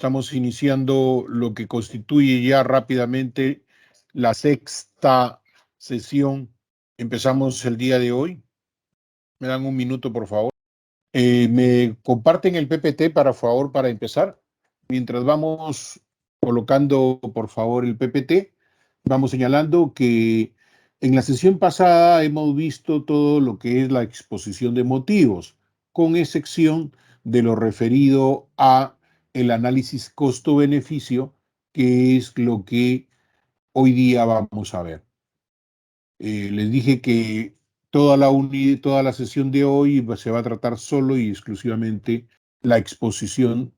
Estamos iniciando lo que constituye ya rápidamente la sexta sesión. Empezamos el día de hoy. Me dan un minuto, por favor. ¿Me comparten el PPT, por favor, para empezar? Mientras vamos colocando, por favor, el PPT, vamos señalando que en la sesión pasada hemos visto todo lo que es la exposición de motivos, con excepción de lo referido a el análisis costo-beneficio, que es lo que hoy día vamos a ver. Les dije que toda la sesión de hoy se va a tratar solo y exclusivamente la exposición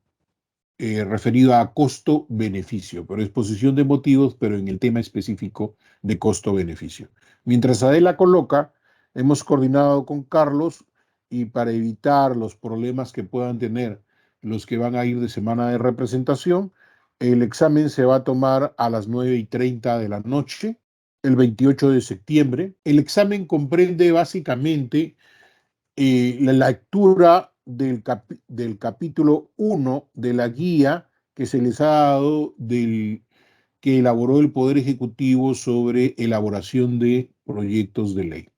referida a costo-beneficio, pero exposición de motivos, pero en el tema específico de costo-beneficio. Mientras Adela coloca, hemos coordinado con Carlos y para evitar los problemas que puedan tener los que van a ir de semana de representación, el examen se va a tomar a las 9:30 de la noche, el 28 de septiembre. El examen comprende básicamente la lectura del capítulo 1 de la guía que se les ha dado que elaboró el Poder Ejecutivo sobre elaboración de proyectos de ley.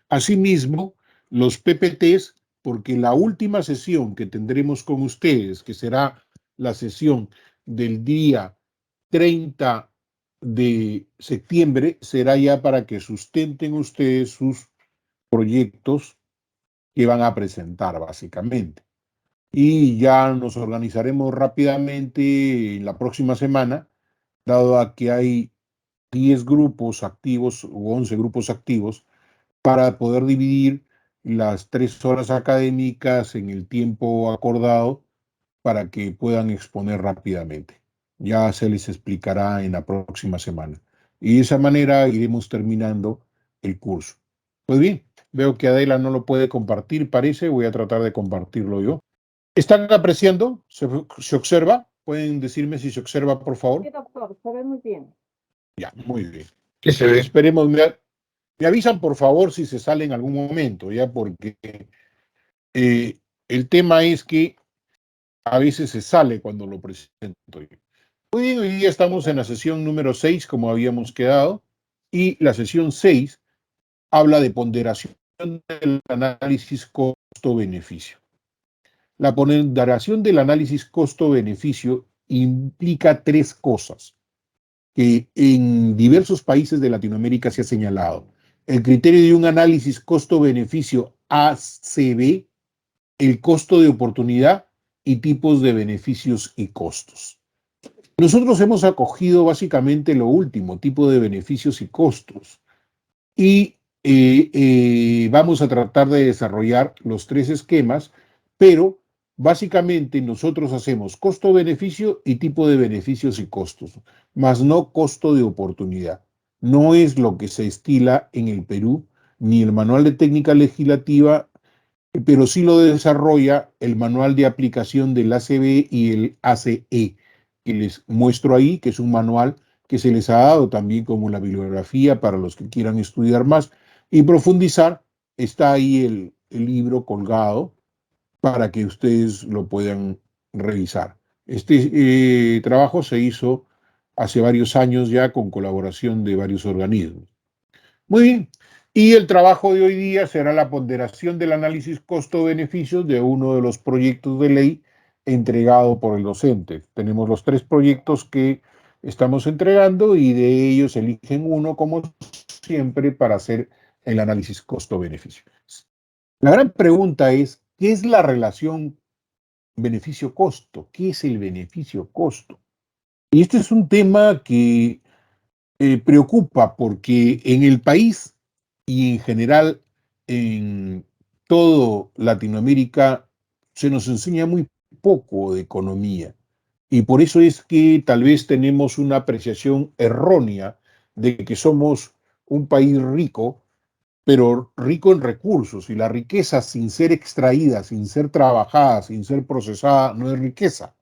Asimismo, los PPTs, porque la última sesión que tendremos con ustedes, que será la sesión del día 30 de septiembre, será ya para que sustenten ustedes sus proyectos que van a presentar básicamente. Y ya nos organizaremos rápidamente en la próxima semana, dado a que hay 10 grupos activos o 11 grupos activos, para poder dividir las 3 horas académicas en el tiempo acordado para que puedan exponer rápidamente. Ya se les explicará en la próxima semana. Y de esa manera iremos terminando el curso. Pues bien, veo que Adela no lo puede compartir, parece. Voy a tratar de compartirlo yo. ¿Están apreciando? ¿Se observa? ¿Pueden decirme si se observa, por favor? Sí, doctor, se ve muy bien. Ya, muy bien. ¿Qué se ve? Esperemos. Me avisan, por favor, si se sale en algún momento, ya, porque el tema es que a veces se sale cuando lo presento. Muy bien, hoy día estamos en la sesión número 6, como habíamos quedado, y la sesión 6 habla de ponderación del análisis costo-beneficio. La ponderación del análisis costo-beneficio implica 3 cosas que en diversos países de Latinoamérica se ha señalado. El criterio de un análisis costo-beneficio ACB, el costo de oportunidad y tipos de beneficios y costos. Nosotros hemos acogido básicamente lo último, tipo de beneficios y costos, y vamos a tratar de desarrollar los 3 esquemas, pero básicamente nosotros hacemos costo-beneficio y tipo de beneficios y costos, más no costo de oportunidad. No es lo que se estila en el Perú, ni el Manual de Técnica Legislativa, pero sí lo desarrolla el Manual de Aplicación del ACB y el ACE, que les muestro ahí, que es un manual que se les ha dado también como la bibliografía para los que quieran estudiar más y profundizar. Está ahí el libro colgado para que ustedes lo puedan revisar. Este trabajo se hizo hace varios años ya con colaboración de varios organismos. Muy bien. Y el trabajo de hoy día será la ponderación del análisis costo-beneficios de uno de los proyectos de ley entregado por el docente. Tenemos los 3 proyectos que estamos entregando y de ellos eligen uno, como siempre, para hacer el análisis costo-beneficio. La gran pregunta es, ¿qué es la relación beneficio-costo? ¿Qué es el beneficio-costo? Y este es un tema que preocupa porque en el país y en general en todo Latinoamérica se nos enseña muy poco de economía y por eso es que tal vez tenemos una apreciación errónea de que somos un país rico, pero rico en recursos, y la riqueza sin ser extraída, sin ser trabajada, sin ser procesada, no es riqueza.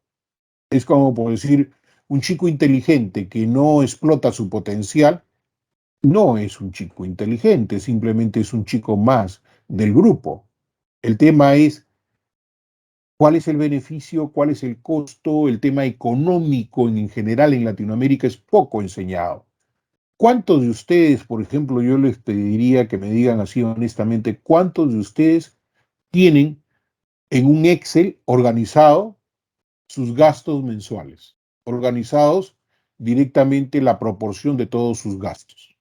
Es como por decir, un chico inteligente que no explota su potencial no es un chico inteligente, simplemente es un chico más del grupo. El tema es ¿Cuál es el beneficio? ¿Cuál es el costo? El tema económico en general en Latinoamérica es poco enseñado. ¿Cuántos de ustedes, por ejemplo, yo les pediría que me digan así honestamente, cuántos de ustedes tienen en un Excel organizado sus gastos mensuales, organizados directamente la proporción de todos sus gastos?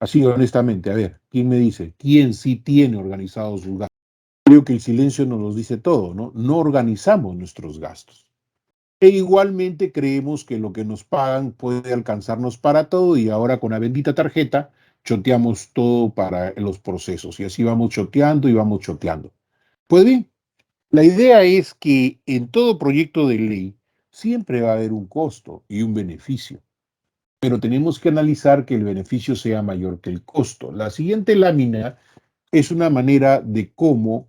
Así honestamente, a ver, ¿quién me dice? ¿Quién sí tiene organizados sus gastos? Creo que el silencio nos lo dice todo, ¿no? No organizamos nuestros gastos. E igualmente creemos que lo que nos pagan puede alcanzarnos para todo y ahora con la bendita tarjeta choteamos todo para los procesos y así vamos choteando y vamos choteando. Pues bien, la idea es que en todo proyecto de ley siempre va a haber un costo y un beneficio, pero tenemos que analizar que el beneficio sea mayor que el costo. La siguiente lámina es una manera de cómo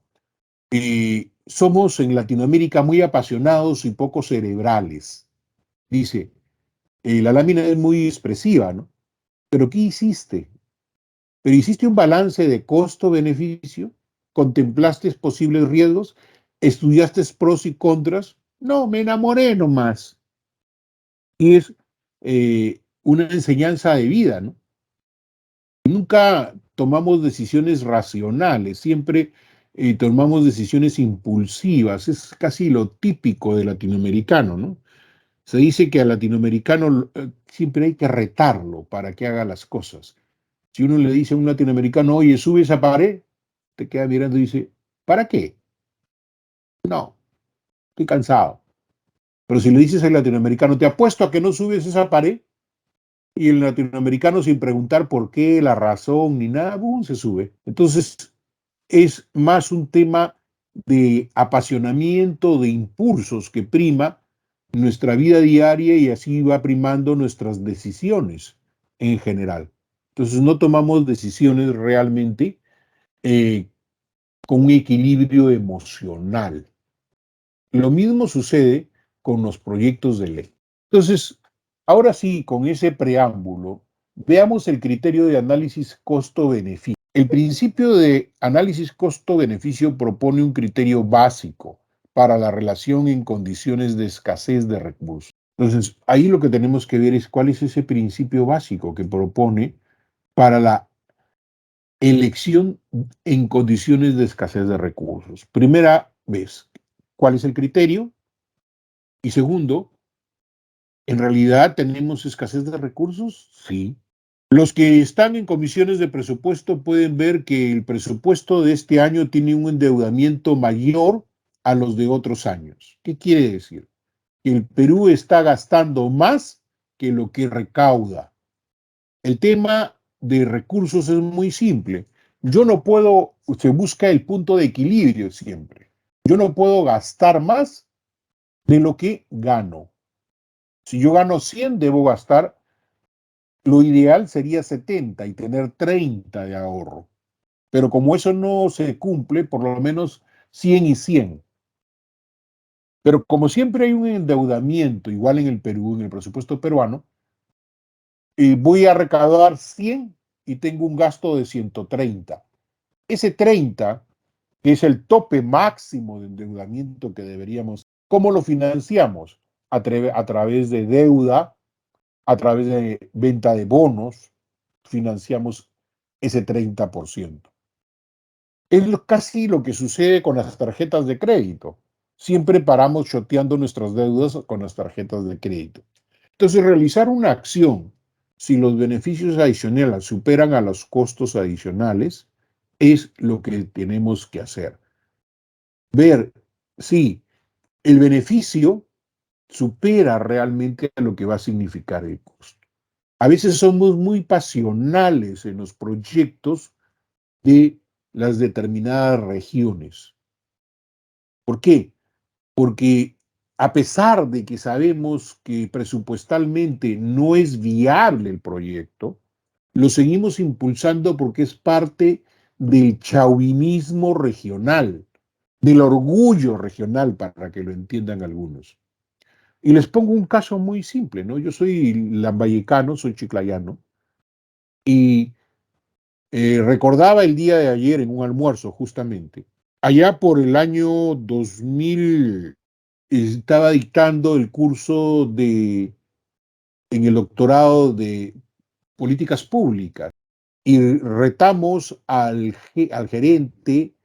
somos en Latinoamérica muy apasionados y poco cerebrales. Dice, la lámina es muy expresiva, ¿no? Pero ¿qué hiciste? ¿Pero hiciste un balance de costo-beneficio? ¿Contemplaste posibles riesgos? ¿Estudiaste pros y contras? No, me enamoré nomás. Y es una enseñanza de vida, ¿no? Nunca tomamos decisiones racionales, siempre tomamos decisiones impulsivas. Es casi lo típico del latinoamericano, ¿no? Se dice que al latinoamericano siempre hay que retarlo para que haga las cosas. Si uno le dice a un latinoamericano, oye, sube esa pared, te queda mirando y dice, ¿para qué? No, estoy cansado. Pero si le dices al latinoamericano, te apuesto a que no subes esa pared, y el latinoamericano sin preguntar por qué, la razón ni nada, ¡bum!, se sube. Entonces, es más un tema de apasionamiento, de impulsos que prima nuestra vida diaria y así va primando nuestras decisiones en general. Entonces no tomamos decisiones realmente eh, con un equilibrio emocional. Lo mismo sucede con los proyectos de ley. Entonces, ahora sí, con ese preámbulo, veamos el criterio de análisis costo-beneficio. El principio de análisis costo-beneficio propone un criterio básico para la relación en condiciones de escasez de recursos. Entonces, ahí lo que tenemos que ver es cuál es ese principio básico que propone para la elección en condiciones de escasez de recursos. Primera vez, ¿cuál es el criterio? Y segundo, ¿en realidad tenemos escasez de recursos? Sí. Los que están en comisiones de presupuesto pueden ver que el presupuesto de este año tiene un endeudamiento mayor a los de otros años. ¿Qué quiere decir? Que el Perú está gastando más que lo que recauda. El tema de recursos es muy simple. Yo no puedo, se busca el punto de equilibrio siempre. Yo no puedo gastar más de lo que gano. Si yo gano 100, debo gastar, lo ideal sería 70 y tener 30 de ahorro. Pero como eso no se cumple, por lo menos 100 y 100. Pero como siempre hay un endeudamiento, igual en el Perú, en el presupuesto peruano, voy a recaudar 100 y tengo un gasto de 130. Ese 30, que es el tope máximo de endeudamiento que deberíamos, ¿cómo lo financiamos? A través de deuda, a través de venta de bonos, financiamos ese 30%. Es casi lo que sucede con las tarjetas de crédito. Siempre paramos choteando nuestras deudas con las tarjetas de crédito. Entonces, realizar una acción, si los beneficios adicionales superan a los costos adicionales, es lo que tenemos que hacer. Ver si el beneficio supera realmente a lo que va a significar el costo. A veces somos muy pasionales en los proyectos de las determinadas regiones. ¿Por qué? Porque a pesar de que sabemos que presupuestalmente no es viable el proyecto, lo seguimos impulsando porque es parte del chauvinismo regional, del orgullo regional, para que lo entiendan algunos. Y les pongo un caso muy simple, ¿no? Yo soy lambayecano, soy chiclayano, y recordaba el día de ayer en un almuerzo, justamente, allá por el año 2000, estaba dictando el curso en el doctorado de políticas públicas y retamos al gerente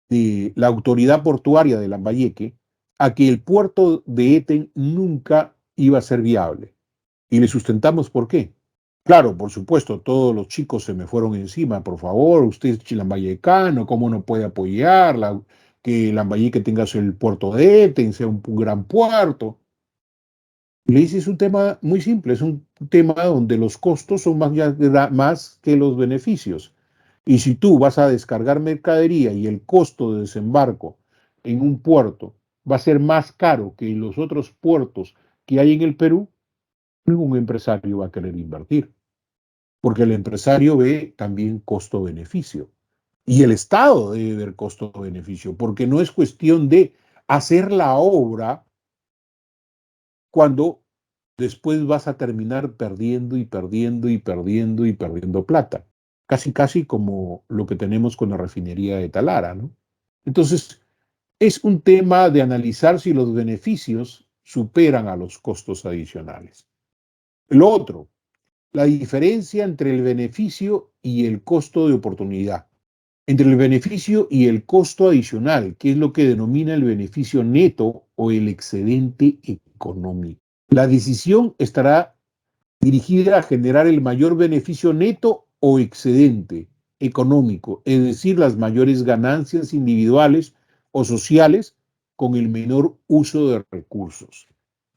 de la autoridad portuaria de Lambayeque a que el puerto de Eten nunca iba a ser viable. Y le sustentamos por qué. Claro, por supuesto, todos los chicos se me fueron encima. Por favor, usted es chilambayecano, ¿cómo no puede apoyarla? Que Lambayeque tenga el puerto de Eten, sea un gran puerto. Le dice, es un tema muy simple, es un tema donde los costos son más que los beneficios. Y si tú vas a descargar mercadería y el costo de desembarco en un puerto va a ser más caro que en los otros puertos que hay en el Perú, ningún empresario va a querer invertir, porque el empresario ve también costo-beneficio. Y el Estado debe ver costo-beneficio, porque no es cuestión de hacer la obra cuando después vas a terminar perdiendo y perdiendo y perdiendo y perdiendo plata. Casi, casi como lo que tenemos con la refinería de Talara, ¿no? Entonces, es un tema de analizar si los beneficios superan a los costos adicionales. Lo otro, la diferencia entre el beneficio y el costo de oportunidad. Entre el beneficio y el costo adicional, que es lo que denomina el beneficio neto o el excedente económico. La decisión estará dirigida a generar el mayor beneficio neto o excedente económico, es decir, las mayores ganancias individuales o sociales con el menor uso de recursos.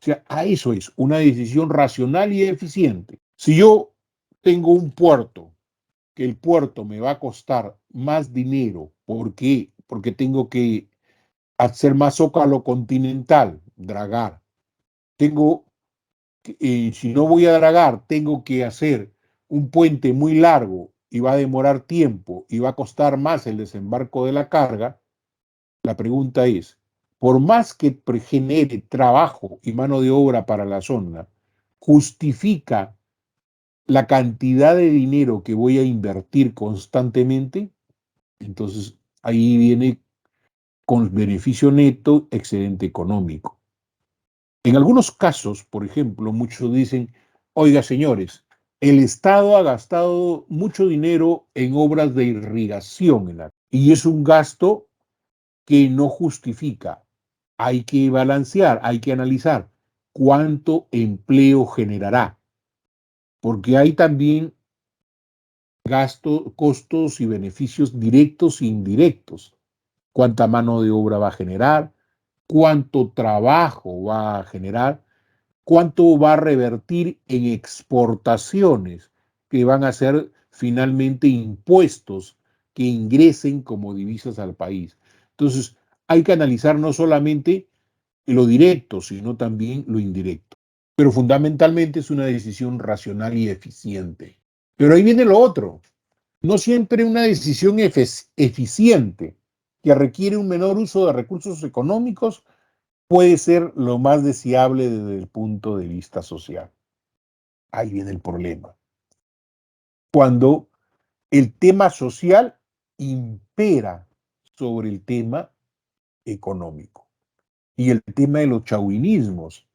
O sea, a eso es una decisión racional y eficiente. Si yo tengo un puerto, que el puerto me va a costar más dinero, ¿por qué? Porque tengo que hacer más zócalo continental, dragar. Tengo si no voy a dragar, tengo que hacer un puente muy largo y va a demorar tiempo y va a costar más el desembarco de la carga, la pregunta es, por más que genere trabajo y mano de obra para la zona, ¿justifica la cantidad de dinero que voy a invertir constantemente? Entonces ahí viene con beneficio neto, excedente económico. En algunos casos, por ejemplo, muchos dicen, oiga, señores, el Estado ha gastado mucho dinero en obras de irrigación y es un gasto que no justifica. Hay que balancear, hay que analizar cuánto empleo generará, porque hay también gastos, costos y beneficios directos e indirectos. Cuánta mano de obra va a generar, cuánto trabajo va a generar, cuánto va a revertir en exportaciones, que van a ser finalmente impuestos que ingresen como divisas al país. Entonces, hay que analizar no solamente lo directo, sino también lo indirecto. Pero fundamentalmente es una decisión racional y eficiente. Pero ahí viene lo otro. No siempre una decisión eficiente que requiere un menor uso de recursos económicos puede ser lo más deseable desde el punto de vista social. Ahí viene el problema. Cuando el tema social impera sobre el tema económico y el tema de los chauvinismos.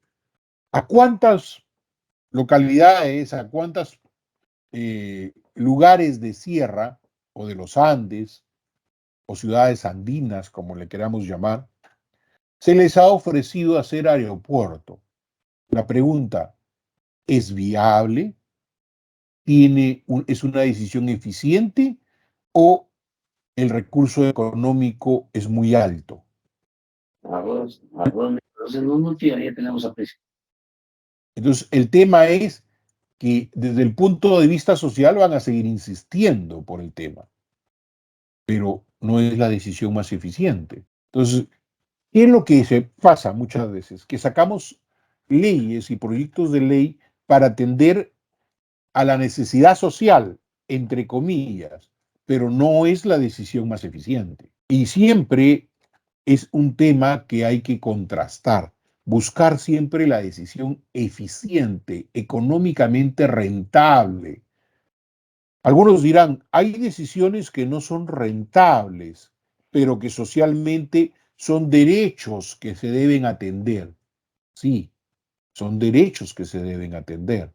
¿A cuántas localidades, a cuántos lugares de sierra o de los Andes o ciudades andinas, como le queramos llamar, se les ha ofrecido hacer aeropuerto? La pregunta, ¿es viable? ¿Es una decisión eficiente o el recurso económico es muy alto? Entonces, no, ya tenemos aprecio. Entonces, el tema es que desde el punto de vista social van a seguir insistiendo por el tema, pero no es la decisión más eficiente. Entonces, ¿qué es lo que se pasa muchas veces? Que sacamos leyes y proyectos de ley para atender a la necesidad social, entre comillas, pero no es la decisión más eficiente. Y siempre es un tema que hay que contrastar, buscar siempre la decisión eficiente, económicamente rentable. Algunos dirán, hay decisiones que no son rentables, pero que socialmente son derechos que se deben atender. Sí, son derechos que se deben atender.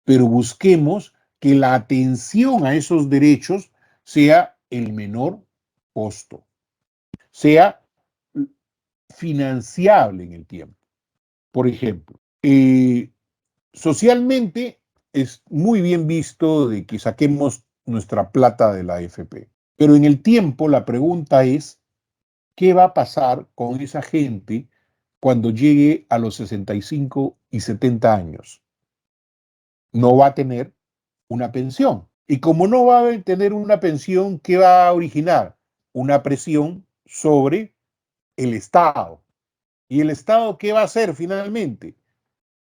Pero busquemos que la atención a esos derechos sea el menor costo, sea financiable en el tiempo. Por ejemplo, socialmente es muy bien visto de que saquemos nuestra plata de la AFP, pero en el tiempo la pregunta es, ¿qué va a pasar con esa gente cuando llegue a los 65 y 70 años? No va a tener una pensión. Y como no va a tener una pensión, ¿qué va a originar? Una presión sobre el Estado. ¿Y el Estado qué va a hacer finalmente?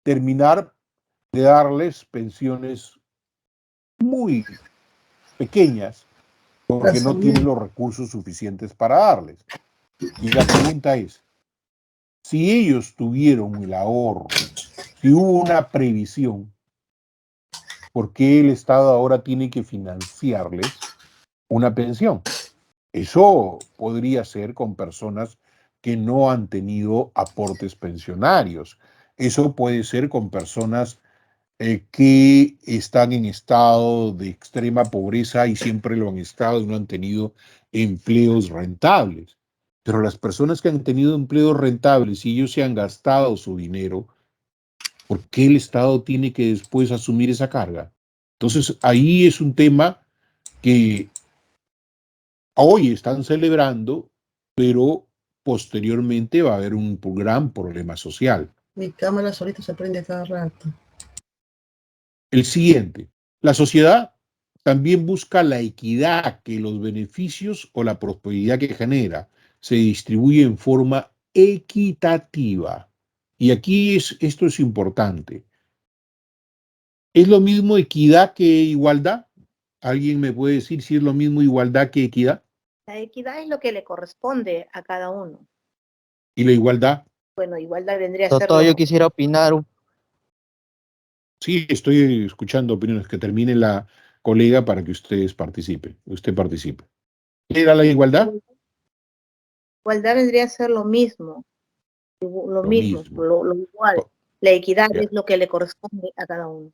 Terminar de darles pensiones muy pequeñas porque no tienen los recursos suficientes para darles. Y la pregunta es, si ellos tuvieron el ahorro, si hubo una previsión, ¿por qué el Estado ahora tiene que financiarles una pensión? Eso podría ser con personas que no han tenido aportes pensionarios. Eso puede ser con personas que están en estado de extrema pobreza y siempre lo han estado y no han tenido empleos rentables. Pero las personas que han tenido empleos rentables y ellos se han gastado su dinero, ¿por qué el Estado tiene que después asumir esa carga? Entonces, ahí es un tema que hoy están celebrando, pero posteriormente va a haber un gran problema social. Mi cámara solita se prende cada rato. El siguiente, la sociedad también busca la equidad, que los beneficios o la prosperidad que genera se distribuye en forma equitativa. Y aquí esto es importante. ¿Es lo mismo equidad que igualdad? ¿Alguien me puede decir si es lo mismo igualdad que equidad? La equidad es lo que le corresponde a cada uno. ¿Y la igualdad? Bueno, igualdad vendría a ser Doctor, yo quisiera opinar. Sí, estoy escuchando opiniones. Que termine la colega para que ustedes participen. Usted participe. ¿Qué era la igualdad? Igualdad vendría a ser lo mismo, lo igual. La equidad Ya. es lo que le corresponde a cada uno.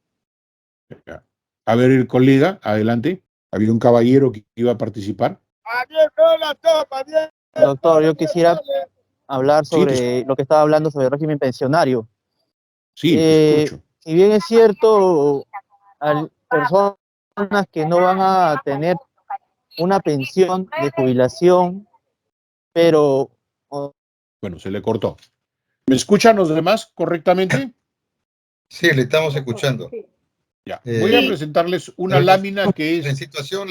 Ya. A ver, el colega, adelante. Había un caballero que iba a participar. Doctor, yo quisiera hablar sobre lo que estaba hablando sobre el régimen pensionario. Sí, te escucho. Si bien es cierto, hay personas que no van a tener una pensión de jubilación, pero... Bueno, se le cortó. ¿Me escuchan los demás correctamente? Sí, le estamos escuchando. Ya. Voy a presentarles una lámina que es... En situación,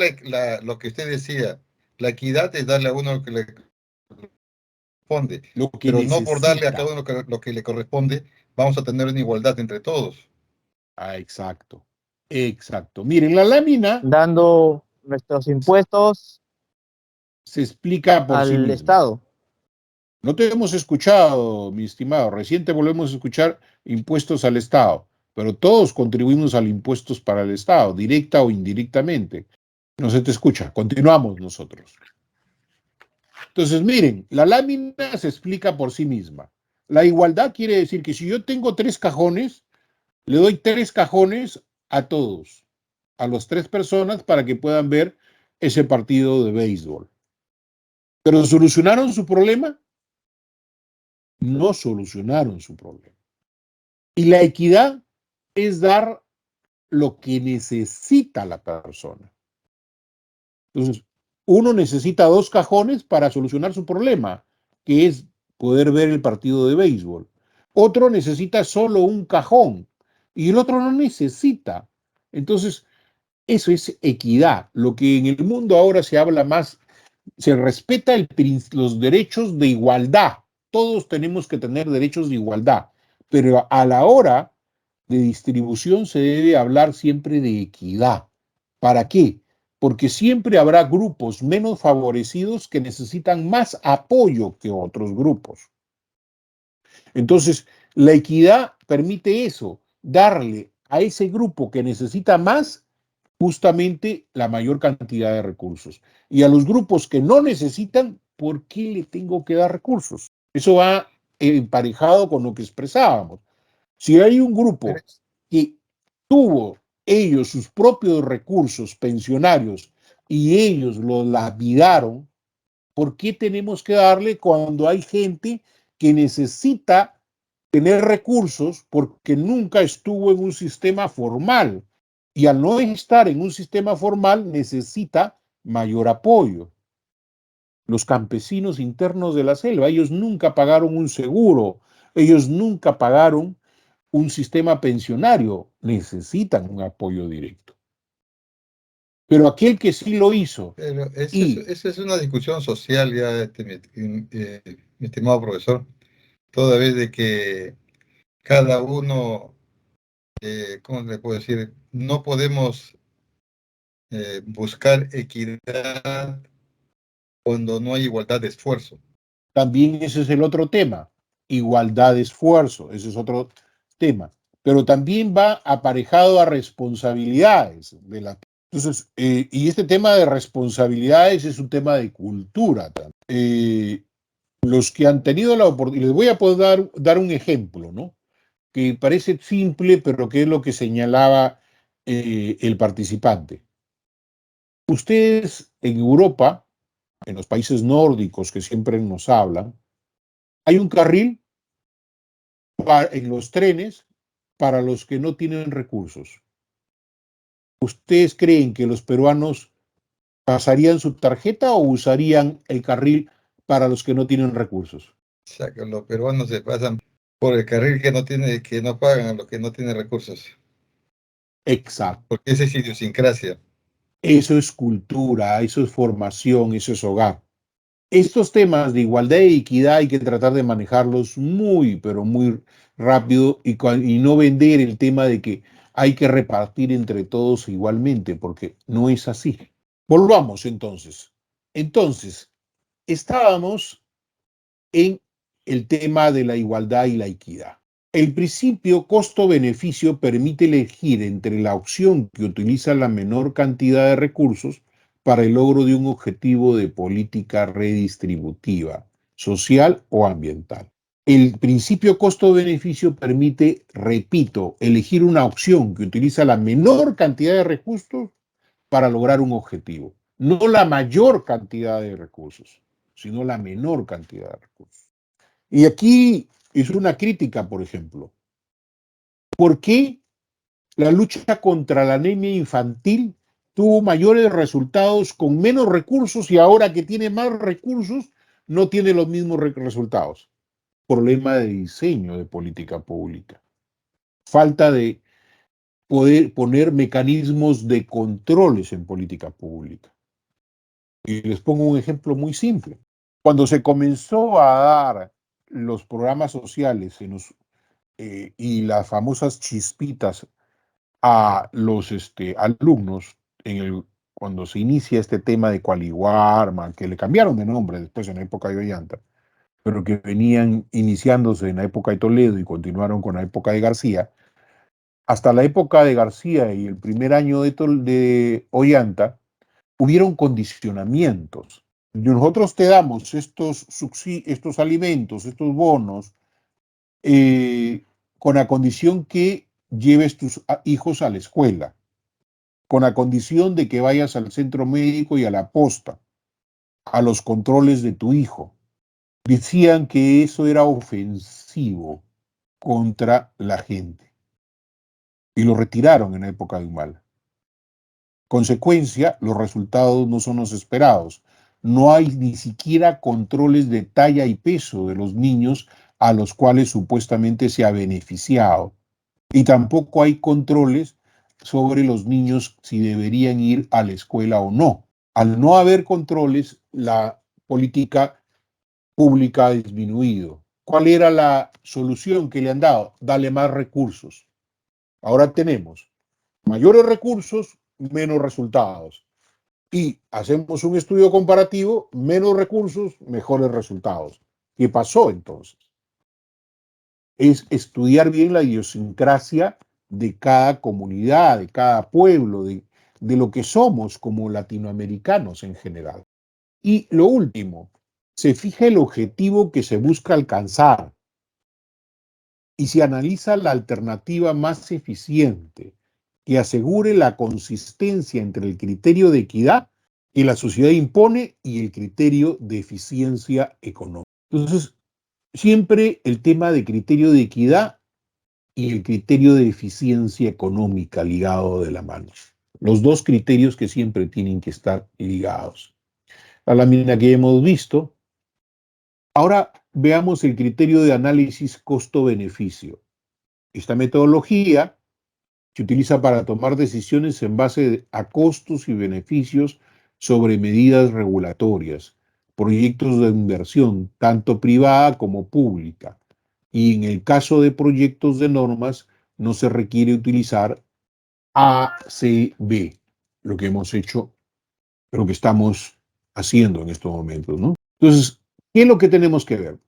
lo que usted decía, la equidad es darle a uno lo que le corresponde, pero necesita. No por darle a cada uno lo que le corresponde, vamos a tener una igualdad entre todos. Ah, exacto. Exacto. Miren, la lámina... Dando nuestros impuestos se explica por sí mismo. Al Estado. No te hemos escuchado, mi estimado. Reciente volvemos a escuchar impuestos al Estado, pero todos contribuimos al impuestos para el Estado, directa o indirectamente. No se te escucha. Continuamos nosotros. Entonces, miren, la lámina se explica por sí misma. La igualdad quiere decir que si yo tengo 3 cajones, le doy 3 cajones a todos, a las 3 personas para que puedan ver ese partido de béisbol. ¿Pero solucionaron su problema? No solucionaron su problema. Y la equidad es dar lo que necesita la persona. Entonces, uno necesita 2 cajones para solucionar su problema, que es poder ver el partido de béisbol. Otro necesita solo un cajón y el otro no necesita. Entonces, eso es equidad. Lo que en el mundo ahora se habla más, se respeta los derechos de igualdad. Todos tenemos que tener derechos de igualdad, pero a la hora de distribución se debe hablar siempre de equidad. ¿Para qué? Porque siempre habrá grupos menos favorecidos que necesitan más apoyo que otros grupos. Entonces, la equidad permite eso, darle a ese grupo que necesita más justamente la mayor cantidad de recursos. Y a los grupos que no necesitan, ¿por qué le tengo que dar recursos? Eso va emparejado con lo que expresábamos. Si hay un grupo que tuvo ellos sus propios recursos pensionarios y ellos los lapidaron, ¿por qué tenemos que darle cuando hay gente que necesita tener recursos porque nunca estuvo en un sistema formal? Y al no estar en un sistema formal necesita mayor apoyo. Los campesinos internos de la selva, ellos nunca pagaron un seguro, ellos nunca pagaron un sistema pensionario, necesitan un apoyo directo. Pero aquel que sí lo hizo. Pero esa es una discusión social ya, mi estimado profesor, toda vez de que cada uno, ¿cómo le puedo decir? No podemos buscar equidad cuando no hay igualdad de esfuerzo. También ese es el otro tema, igualdad de esfuerzo, ese es otro tema. Pero también va aparejado a responsabilidades. Entonces, y este tema de responsabilidades es un tema de cultura. Los que han tenido la oportunidad, les voy a poder dar un ejemplo, ¿no? Que parece simple, pero que es lo que señalaba el participante. Ustedes en Europa, en los países nórdicos que siempre nos hablan, hay un carril en los trenes para los que no tienen recursos. ¿Ustedes creen que los peruanos pasarían su tarjeta o usarían el carril para los que no tienen recursos? O sea, que los peruanos se pasan por el carril que no pagan a los que no tienen recursos. Exacto. Porque esa es idiosincrasia. Eso es cultura, eso es formación, eso es hogar. Estos temas de igualdad y equidad hay que tratar de manejarlos muy, pero muy rápido y no vender el tema de que hay que repartir entre todos igualmente, porque no es así. Volvamos entonces. Entonces, estábamos en el tema de la igualdad y la equidad. El principio costo-beneficio permite elegir entre la opción que utiliza la menor cantidad de recursos para el logro de un objetivo de política redistributiva, social o ambiental. El principio costo-beneficio permite, repito, elegir una opción que utiliza la menor cantidad de recursos para lograr un objetivo. No la mayor cantidad de recursos, sino la menor cantidad de recursos. Y aquí es una crítica, por ejemplo. ¿Por qué la lucha contra la anemia infantil tuvo mayores resultados con menos recursos y ahora que tiene más recursos no tiene los mismos resultados? Problema de diseño de política pública. Falta de poder poner mecanismos de controles en política pública. Y les pongo un ejemplo muy simple. Cuando se comenzó a dar los programas sociales y las famosas chispitas a los alumnos cuando se inicia este tema de Cualiguarma, que le cambiaron de nombre después en la época de Ollanta, pero que venían iniciándose en la época de Toledo y continuaron con la época de García, hasta la época de García y el primer año de Ollanta, hubieron condicionamientos. Nosotros te damos estos alimentos, estos bonos, con la condición que lleves tus hijos a la escuela, con la condición de que vayas al centro médico y a la posta, a los controles de tu hijo. Decían que eso era ofensivo contra la gente y lo retiraron en la época de Humala. Consecuencia, los resultados no son los esperados. No hay ni siquiera controles de talla y peso de los niños a los cuales supuestamente se ha beneficiado. Y tampoco hay controles sobre los niños si deberían ir a la escuela o no. Al no haber controles, la política pública ha disminuido. ¿Cuál era la solución que le han dado? Darle más recursos. Ahora tenemos mayores recursos, menos resultados. Y hacemos un estudio comparativo, menos recursos, mejores resultados. ¿Qué pasó entonces? Es estudiar bien la idiosincrasia de cada comunidad, de cada pueblo, de lo que somos como latinoamericanos en general. Y lo último, se fija el objetivo que se busca alcanzar y se analiza la alternativa más eficiente que asegure la consistencia entre el criterio de equidad que la sociedad impone y el criterio de eficiencia económica. Entonces, siempre el tema de criterio de equidad y el criterio de eficiencia económica ligado de la mano. Los dos criterios que siempre tienen que estar ligados. La lámina que hemos visto. Ahora veamos el criterio de análisis costo-beneficio. Esta metodología se utiliza para tomar decisiones en base a costos y beneficios sobre medidas regulatorias, proyectos de inversión, tanto privada como pública. Y en el caso de proyectos de normas, no se requiere utilizar ACB, lo que hemos hecho, lo que estamos haciendo en estos momentos, ¿no? Entonces, ¿qué es lo que tenemos que ver?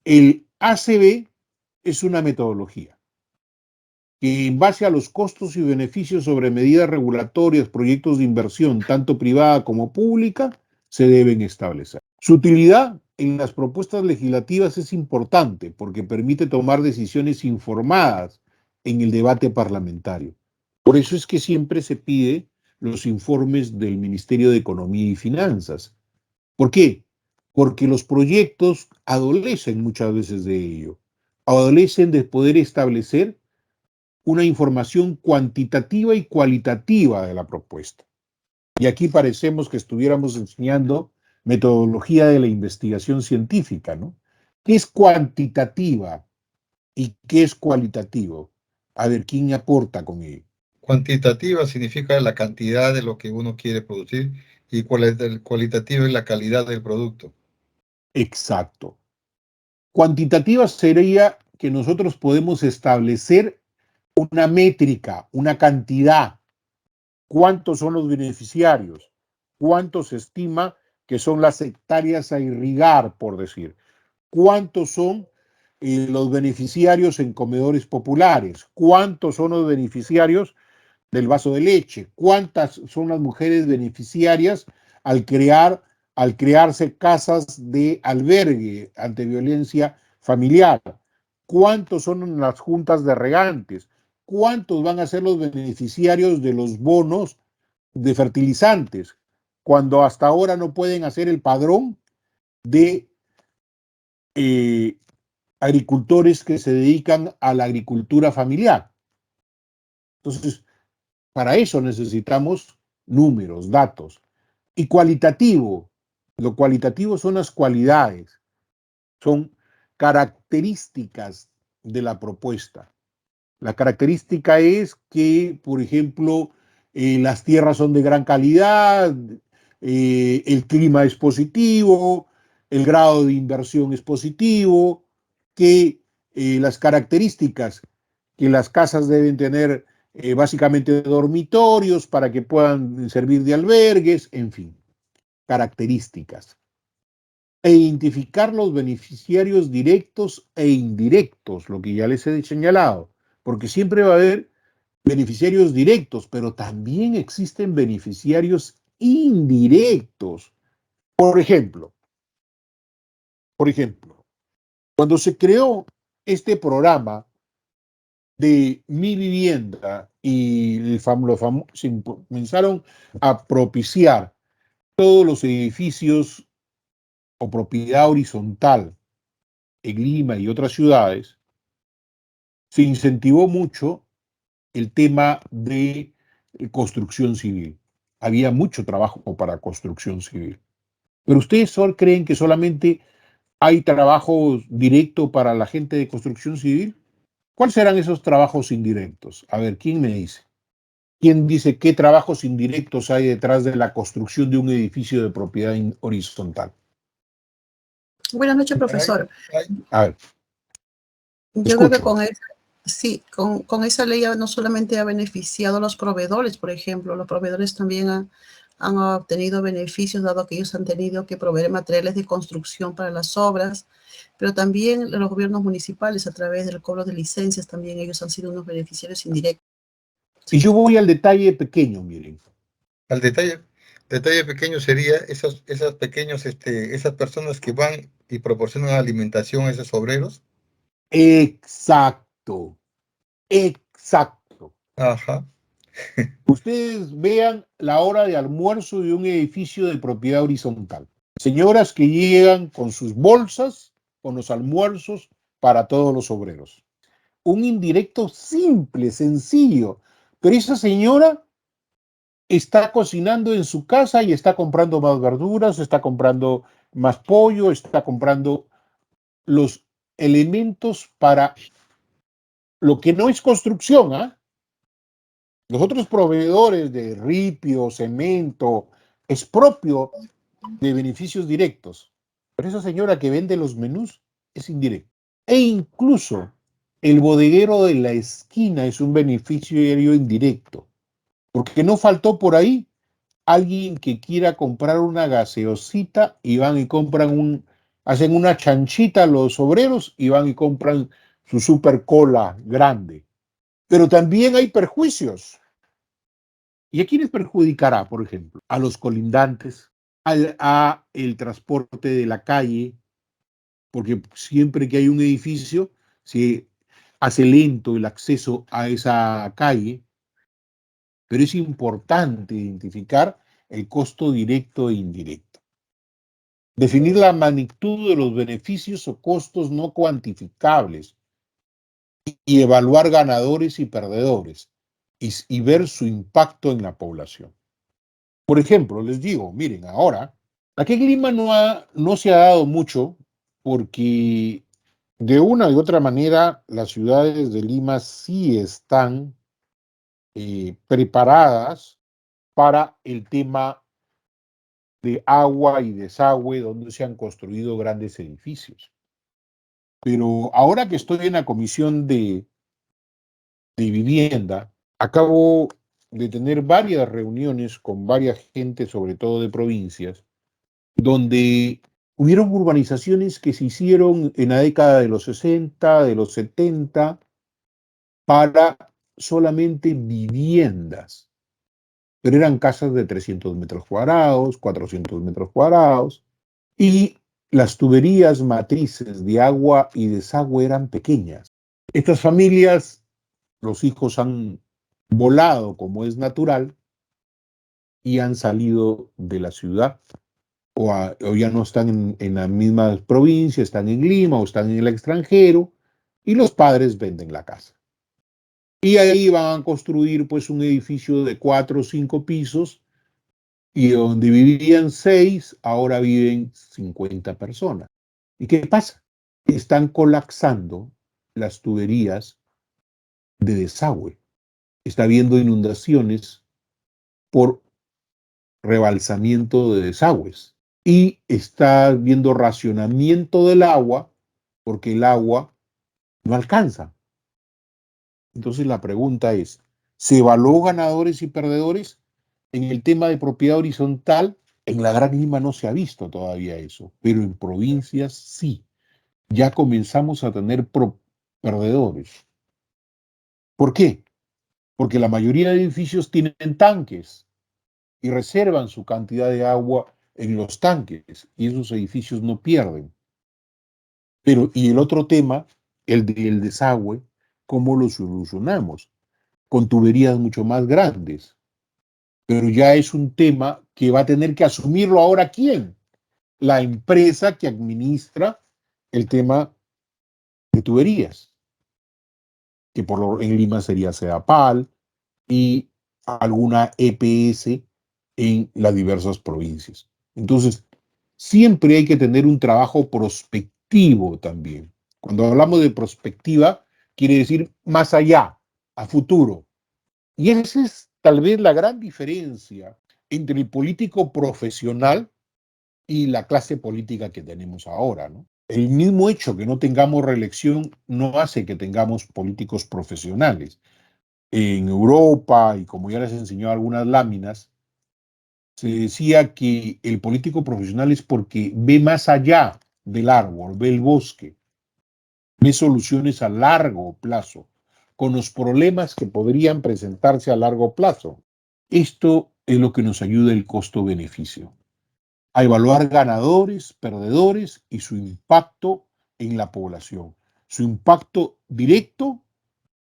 El ACB es una metodología que en base a los costos y beneficios sobre medidas regulatorias, proyectos de inversión, tanto privada como pública, se deben establecer. Su utilidad en las propuestas legislativas es importante porque permite tomar decisiones informadas en el debate parlamentario. Por eso es que siempre se pide los informes del Ministerio de Economía y Finanzas. ¿Por qué? Porque los proyectos adolecen muchas veces de ello. Adolecen de poder establecer una información cuantitativa y cualitativa de la propuesta. Y aquí parecemos que estuviéramos enseñando metodología de la investigación científica, ¿no? ¿Qué es cuantitativa y qué es cualitativo? A ver, ¿quién aporta con ello? Cuantitativa significa la cantidad de lo que uno quiere producir y cualitativa es la calidad del producto. Exacto. Cuantitativa sería que nosotros podemos establecer una métrica, una cantidad. ¿Cuántos son los beneficiarios? ¿Cuánto se estima que son las hectáreas a irrigar, por decir? ¿Cuántos son los beneficiarios en comedores populares? ¿Cuántos son los beneficiarios del vaso de leche? ¿Cuántas son las mujeres beneficiarias al crearse casas de albergue ante violencia familiar? ¿Cuántos son las juntas de regantes? ¿Cuántos van a ser los beneficiarios de los bonos de fertilizantes cuando hasta ahora no pueden hacer el padrón de agricultores que se dedican a la agricultura familiar? Entonces, para eso necesitamos números, datos. Y cualitativo, lo cualitativo son las cualidades, son características de la propuesta. La característica es que, por ejemplo, las tierras son de gran calidad, el clima es positivo, el grado de inversión es positivo, que las características que las casas deben tener básicamente dormitorios para que puedan servir de albergues, en fin, características. E identificar los beneficiarios directos e indirectos, lo que ya les he señalado, porque siempre va a haber beneficiarios directos, pero también existen beneficiarios indirectos. Por ejemplo, cuando se creó este programa de Mi Vivienda y se comenzaron a propiciar todos los edificios o propiedad horizontal en Lima y otras ciudades, se incentivó mucho el tema de construcción civil. Había mucho trabajo para construcción civil. Pero ustedes creen que solamente hay trabajo directo para la gente de construcción civil. ¿Cuáles serán esos trabajos indirectos? A ver, ¿quién me dice? ¿Quién dice qué trabajos indirectos hay detrás de la construcción de un edificio de propiedad horizontal? Buenas noches, profesor. A ver. Yo creo que con esa ley no solamente ha beneficiado a los proveedores, por ejemplo, los proveedores también han obtenido beneficios dado que ellos han tenido que proveer materiales de construcción para las obras, pero también los gobiernos municipales a través del cobro de licencias también ellos han sido unos beneficiarios indirectos. Y yo voy al detalle pequeño, miren. Al detalle. detalle pequeño sería esas pequeños, esas personas que van y proporcionan alimentación a esos obreros. Exacto, exacto. Ajá. Ustedes vean la hora de almuerzo de un edificio de propiedad horizontal. Señoras que llegan con sus bolsas, con los almuerzos para todos los obreros. Un indirecto simple, sencillo, pero esa señora está cocinando en su casa y está comprando más verduras, está comprando más pollo, está comprando los elementos para lo que no es construcción, ¿ah? Los otros proveedores de ripio, cemento, es propio de beneficios directos. Pero esa señora que vende los menús es indirecto. E incluso el bodeguero de la esquina es un beneficiario indirecto. Porque no faltó por ahí alguien que quiera comprar una gaseosita y van y compran hacen una chanchita los obreros y van y compran su super cola grande. Pero también hay perjuicios. ¿Y a quiénes perjudicará, por ejemplo? A los colindantes, a el transporte de la calle, porque siempre que hay un edificio se hace lento el acceso a esa calle, pero es importante identificar el costo directo e indirecto. Definir la magnitud de los beneficios o costos no cuantificables y evaluar ganadores y perdedores y ver su impacto en la población. Por ejemplo, les digo, miren, ahora, aquí en Lima no se ha dado mucho porque de una u otra manera las ciudades de Lima sí están preparadas para el tema de agua y desagüe donde se han construido grandes edificios. Pero ahora que estoy en la comisión de vivienda, acabo de tener varias reuniones con varias gente, sobre todo de provincias, donde hubieron urbanizaciones que se hicieron en la década de los 60, de los 70, para solamente viviendas, pero eran casas de 300 metros cuadrados, 400 metros cuadrados, y las tuberías matrices de agua y desagüe eran pequeñas. Estas familias, los hijos han volado como es natural y han salido de la ciudad o ya no están en la misma provincia, están en Lima o están en el extranjero y los padres venden la casa. Y ahí van a construir pues un edificio de 4 o 5 pisos y donde vivían 6, ahora viven 50 personas. ¿Y qué pasa? Están colapsando las tuberías de desagüe. Está habiendo inundaciones por rebalsamiento de desagües y está habiendo racionamiento del agua porque el agua no alcanza. Entonces la pregunta es, ¿se evaluó ganadores y perdedores? En el tema de propiedad horizontal, en la Gran Lima no se ha visto todavía eso, pero en provincias sí. Ya comenzamos a tener perdedores. ¿Por qué? Porque la mayoría de edificios tienen tanques y reservan su cantidad de agua en los tanques y esos edificios no pierden. Pero, y el otro tema, el del desagüe, ¿cómo lo solucionamos? Con tuberías mucho más grandes. Pero ya es un tema que va a tener que asumirlo ahora ¿quién? La empresa que administra el tema de tuberías, que en Lima sería Sedapal y alguna EPS en las diversas provincias. Entonces, siempre hay que tener un trabajo prospectivo también. Cuando hablamos de prospectiva, quiere decir más allá, a futuro. Y esa es tal vez la gran diferencia entre el político profesional y la clase política que tenemos ahora, ¿no? El mismo hecho que no tengamos reelección no hace que tengamos políticos profesionales. En Europa, y como ya les enseñó algunas láminas, se decía que el político profesional es porque ve más allá del árbol, ve el bosque, ve soluciones a largo plazo, con los problemas que podrían presentarse a largo plazo. Esto es lo que nos ayuda el costo-beneficio. A evaluar ganadores, perdedores y su impacto en la población. Su impacto directo,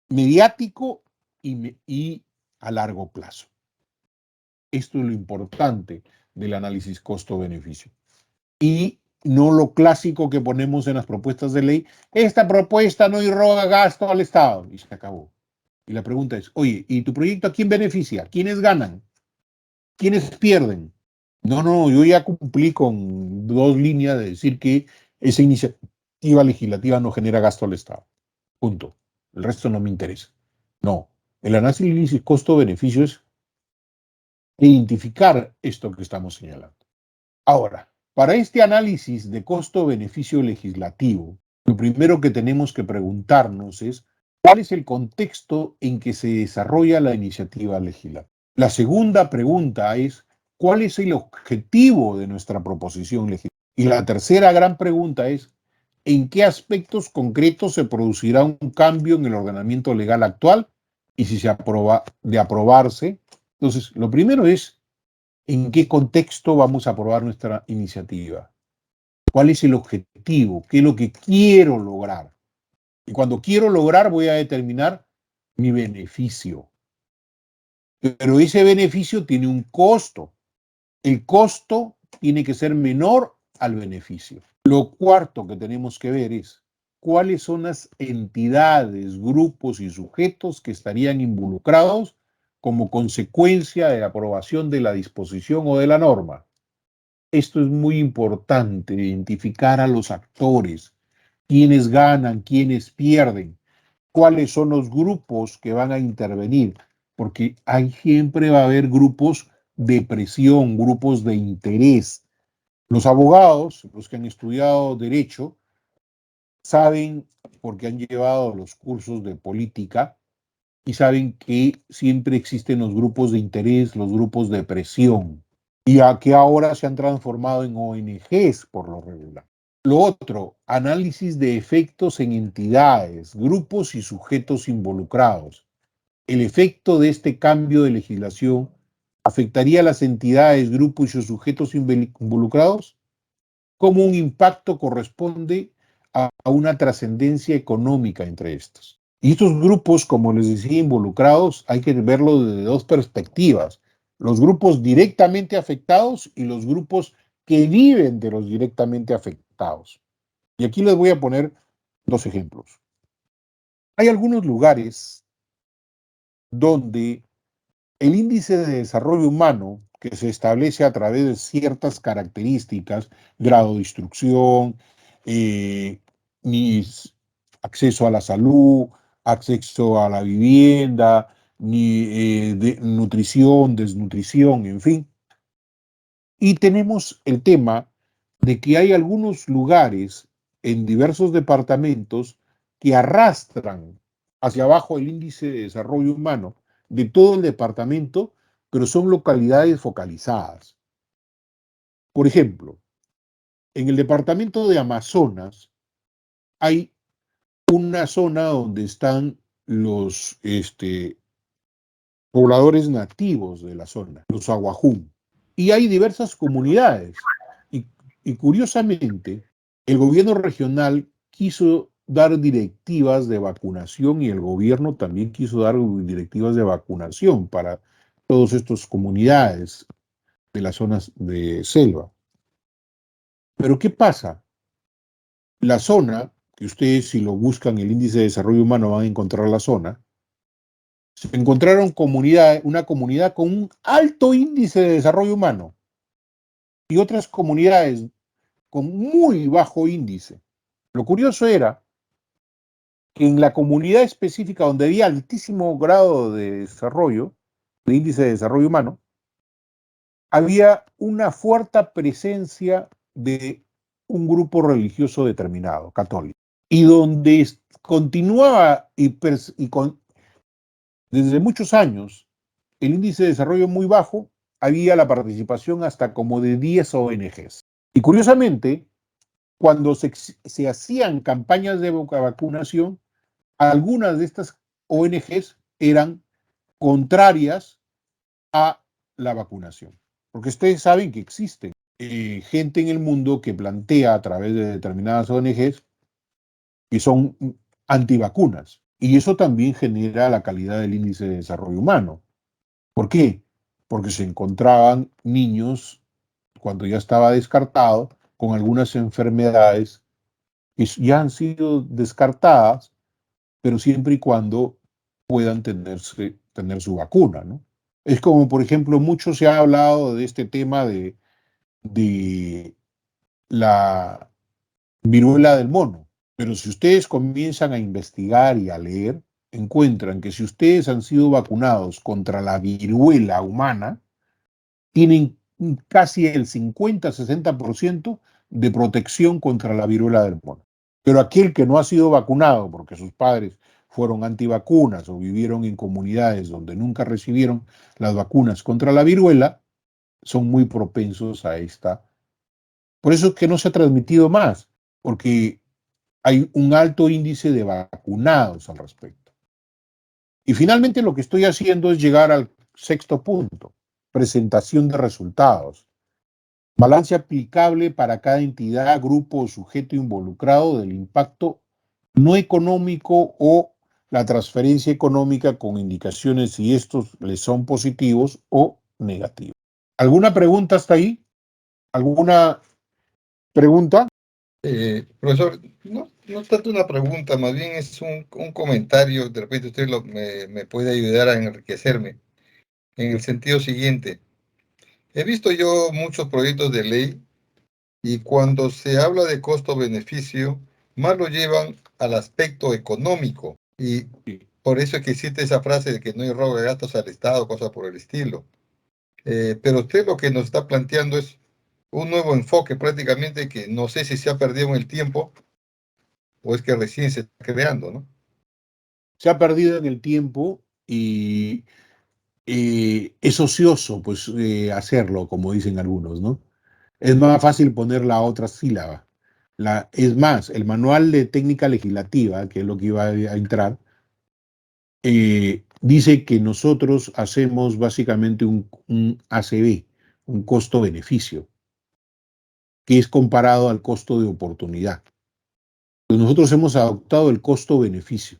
mediático y a largo plazo. Esto es lo importante del análisis costo-beneficio. Y no lo clásico que ponemos en las propuestas de ley. Esta propuesta no irroga gasto al Estado. Y se acabó. Y la pregunta es, oye, ¿y tu proyecto a quién beneficia? ¿Quiénes ganan? ¿Quiénes pierden? No, yo ya cumplí con 2 líneas de decir que esa iniciativa legislativa no genera gasto al Estado. Punto. El resto no me interesa. No. El análisis costo-beneficio es identificar esto que estamos señalando. Ahora, para este análisis de costo-beneficio legislativo, lo primero que tenemos que preguntarnos es ¿cuál es el contexto en que se desarrolla la iniciativa legislativa? La segunda pregunta es ¿cuál es el objetivo de nuestra proposición legislativa? Y la tercera gran pregunta es ¿en qué aspectos concretos se producirá un cambio en el ordenamiento legal actual? Y si se aprueba, de aprobarse. Entonces, lo primero es ¿en qué contexto vamos a aprobar nuestra iniciativa? ¿Cuál es el objetivo? ¿Qué es lo que quiero lograr? Y cuando quiero lograr voy a determinar mi beneficio. Pero ese beneficio tiene un costo. El costo tiene que ser menor al beneficio. Lo cuarto que tenemos que ver es cuáles son las entidades, grupos y sujetos que estarían involucrados como consecuencia de la aprobación de la disposición o de la norma. Esto es muy importante, identificar a los actores, quiénes ganan, quiénes pierden, cuáles son los grupos que van a intervenir, porque siempre va a haber grupos de presión, grupos de interés. Los abogados, los que han estudiado derecho, saben, porque han llevado los cursos de política, y saben que siempre existen los grupos de interés, los grupos de presión, y a que ahora se han transformado en ONGs por lo regular. Lo otro, análisis de efectos en entidades, grupos y sujetos involucrados. El efecto de este cambio de legislación afectaría a las entidades, grupos y sujetos involucrados. ¿Cómo un impacto corresponde a una trascendencia económica entre estos? Y estos grupos, como les decía, involucrados, hay que verlo desde 2 perspectivas. Los grupos directamente afectados y los grupos que viven de los directamente afectados. Y aquí les voy a poner 2 ejemplos. Hay algunos lugares donde el índice de desarrollo humano, que se establece a través de ciertas características, grado de instrucción, ni acceso a la salud, acceso a la vivienda, ni nutrición, desnutrición, en fin. Y tenemos el tema de que hay algunos lugares en diversos departamentos que arrastran hacia abajo el índice de desarrollo humano de todo el departamento, pero son localidades focalizadas. Por ejemplo, en el departamento de Amazonas hay una zona donde están los pobladores nativos de la zona, los aguajún, y hay diversas comunidades. Y curiosamente, el gobierno regional quiso dar directivas de vacunación y el gobierno también quiso dar directivas de vacunación para todas estas comunidades de las zonas de selva. Pero ¿qué pasa? La zona, que ustedes si lo buscan el índice de desarrollo humano van a encontrar la zona, se encontraron una comunidad con un alto índice de desarrollo humano y otras comunidades con muy bajo índice. Lo curioso era que en la comunidad específica donde había altísimo grado de desarrollo, de índice de desarrollo humano, había una fuerte presencia de un grupo religioso determinado, católico, y donde continuaba desde muchos años el índice de desarrollo muy bajo, había la participación hasta como de 10 ONGs. Y curiosamente, cuando se hacían campañas de vacunación, algunas de estas ONGs eran contrarias a la vacunación. Porque ustedes saben que existen gente en el mundo que plantea a través de determinadas ONGs que son antivacunas. Y eso también genera la calidad del índice de desarrollo humano. ¿Por qué? Porque se encontraban niños, cuando ya estaba descartado, con algunas enfermedades que ya han sido descartadas, pero siempre y cuando puedan tener su vacuna, ¿no? Es como, por ejemplo, mucho se ha hablado de este tema de la viruela del mono, pero si ustedes comienzan a investigar y a leer, encuentran que si ustedes han sido vacunados contra la viruela humana, tienen casi el 50-60% de protección contra la viruela del mono. Pero aquel que no ha sido vacunado porque sus padres fueron antivacunas o vivieron en comunidades donde nunca recibieron las vacunas contra la viruela, son muy propensos a esta. Por eso es que no se ha transmitido más, porque hay un alto índice de vacunados al respecto. Y finalmente lo que estoy haciendo es llegar al sexto punto, presentación de resultados. Balance aplicable para cada entidad, grupo o sujeto involucrado del impacto no económico o la transferencia económica con indicaciones si estos les son positivos o negativos. ¿Alguna pregunta hasta ahí? ¿Alguna pregunta? Profesor, no tanto una pregunta, más bien es un comentario, de repente usted me puede ayudar a enriquecerme, en el sentido siguiente. He visto yo muchos proyectos de ley y cuando se habla de costo-beneficio, más lo llevan al aspecto económico y por eso es que existe esa frase de que no hay robo de gastos al Estado, cosas por el estilo. Pero usted lo que nos está planteando es un nuevo enfoque prácticamente que no sé si se ha perdido en el tiempo o es que recién se está creando, ¿no? Se ha perdido en el tiempo y es ocioso pues hacerlo, como dicen algunos, ¿no? Es más fácil poner la otra sílaba. Es más, el manual de técnica legislativa, que es lo que iba a entrar, dice que nosotros hacemos básicamente un ACB, un costo-beneficio, que es comparado al costo de oportunidad. Pues nosotros hemos adoptado el costo-beneficio.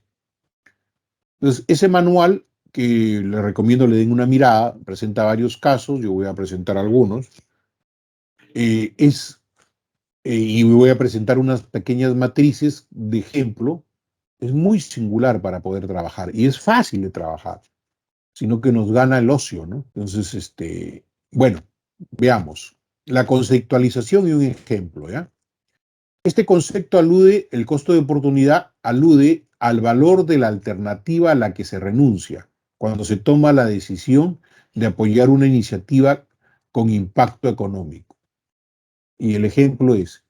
Entonces, ese manual, que le recomiendo le den una mirada, presenta varios casos, yo voy a presentar algunos, y voy a presentar unas pequeñas matrices de ejemplo. Es muy singular para poder trabajar y es fácil de trabajar, sino que nos gana el ocio, ¿no? Entonces, bueno, veamos. La conceptualización y un ejemplo, ¿ya? Este concepto el costo de oportunidad alude al valor de la alternativa a la que se renuncia cuando se toma la decisión de apoyar una iniciativa con impacto económico. Y el ejemplo es,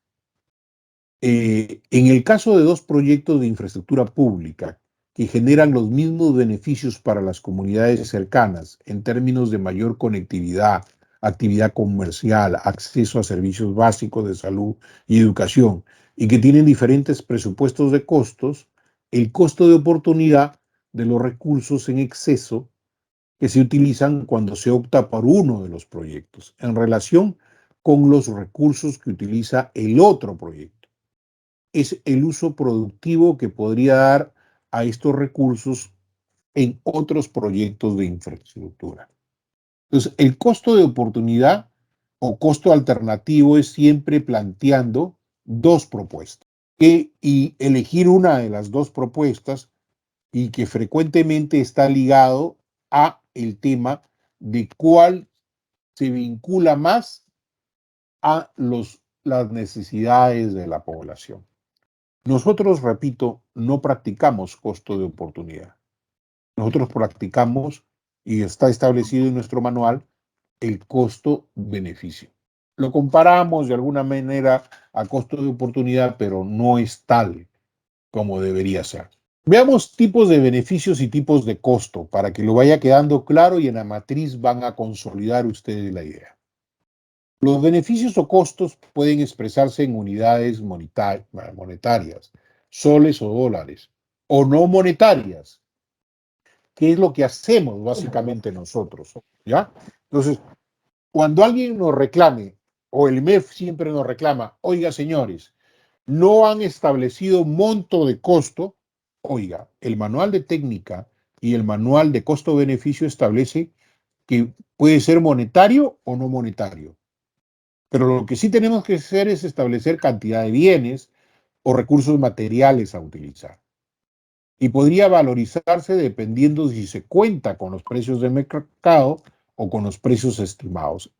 en el caso de dos proyectos de infraestructura pública que generan los mismos beneficios para las comunidades cercanas en términos de mayor conectividad, actividad comercial, acceso a servicios básicos de salud y educación, y que tienen diferentes presupuestos de costos, el costo de oportunidad de los recursos en exceso que se utilizan cuando se opta por uno de los proyectos en relación con los recursos que utiliza el otro proyecto. Es el uso productivo que podría dar a estos recursos en otros proyectos de infraestructura. Entonces, el costo de oportunidad o costo alternativo es siempre planteando dos propuestas y elegir una de las dos propuestas y que frecuentemente está ligado a el tema de cuál se vincula más a las necesidades de la población. Nosotros, repito, no practicamos costo de oportunidad. Nosotros practicamos, y está establecido en nuestro manual, el costo-beneficio. Lo comparamos de alguna manera a costo de oportunidad, pero no es tal como debería ser. Veamos tipos de beneficios y tipos de costo para que lo vaya quedando claro y en la matriz van a consolidar ustedes la idea. Los beneficios o costos pueden expresarse en unidades monetarias, soles o dólares, o no monetarias, que es lo que hacemos básicamente nosotros, ¿ya? Entonces, cuando alguien nos reclame, o el MEF siempre nos reclama, oiga, señores, no han establecido monto de costo, oiga, el manual de técnica y el manual de costo-beneficio establece que puede ser monetario o no monetario. Pero lo que sí tenemos que hacer es establecer cantidad de bienes o recursos materiales a utilizar. Y podría valorizarse dependiendo si se cuenta con los precios de mercado o con los precios estimados.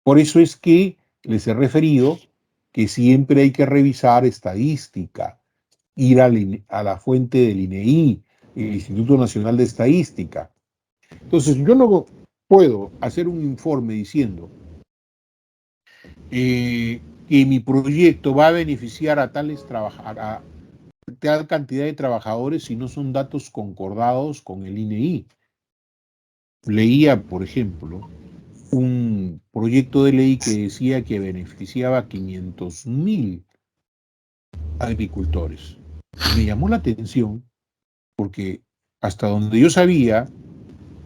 Por eso es que les he referido que siempre hay que revisar estadística, ir a la fuente del INEI, el Instituto Nacional de Estadística. Entonces, yo no puedo hacer un informe diciendo que mi proyecto va a beneficiar a a tal cantidad de trabajadores si no son datos concordados con el INEI. Leía, por ejemplo, un proyecto de ley que decía que beneficiaba a 500.000 agricultores. Me llamó la atención porque hasta donde yo sabía,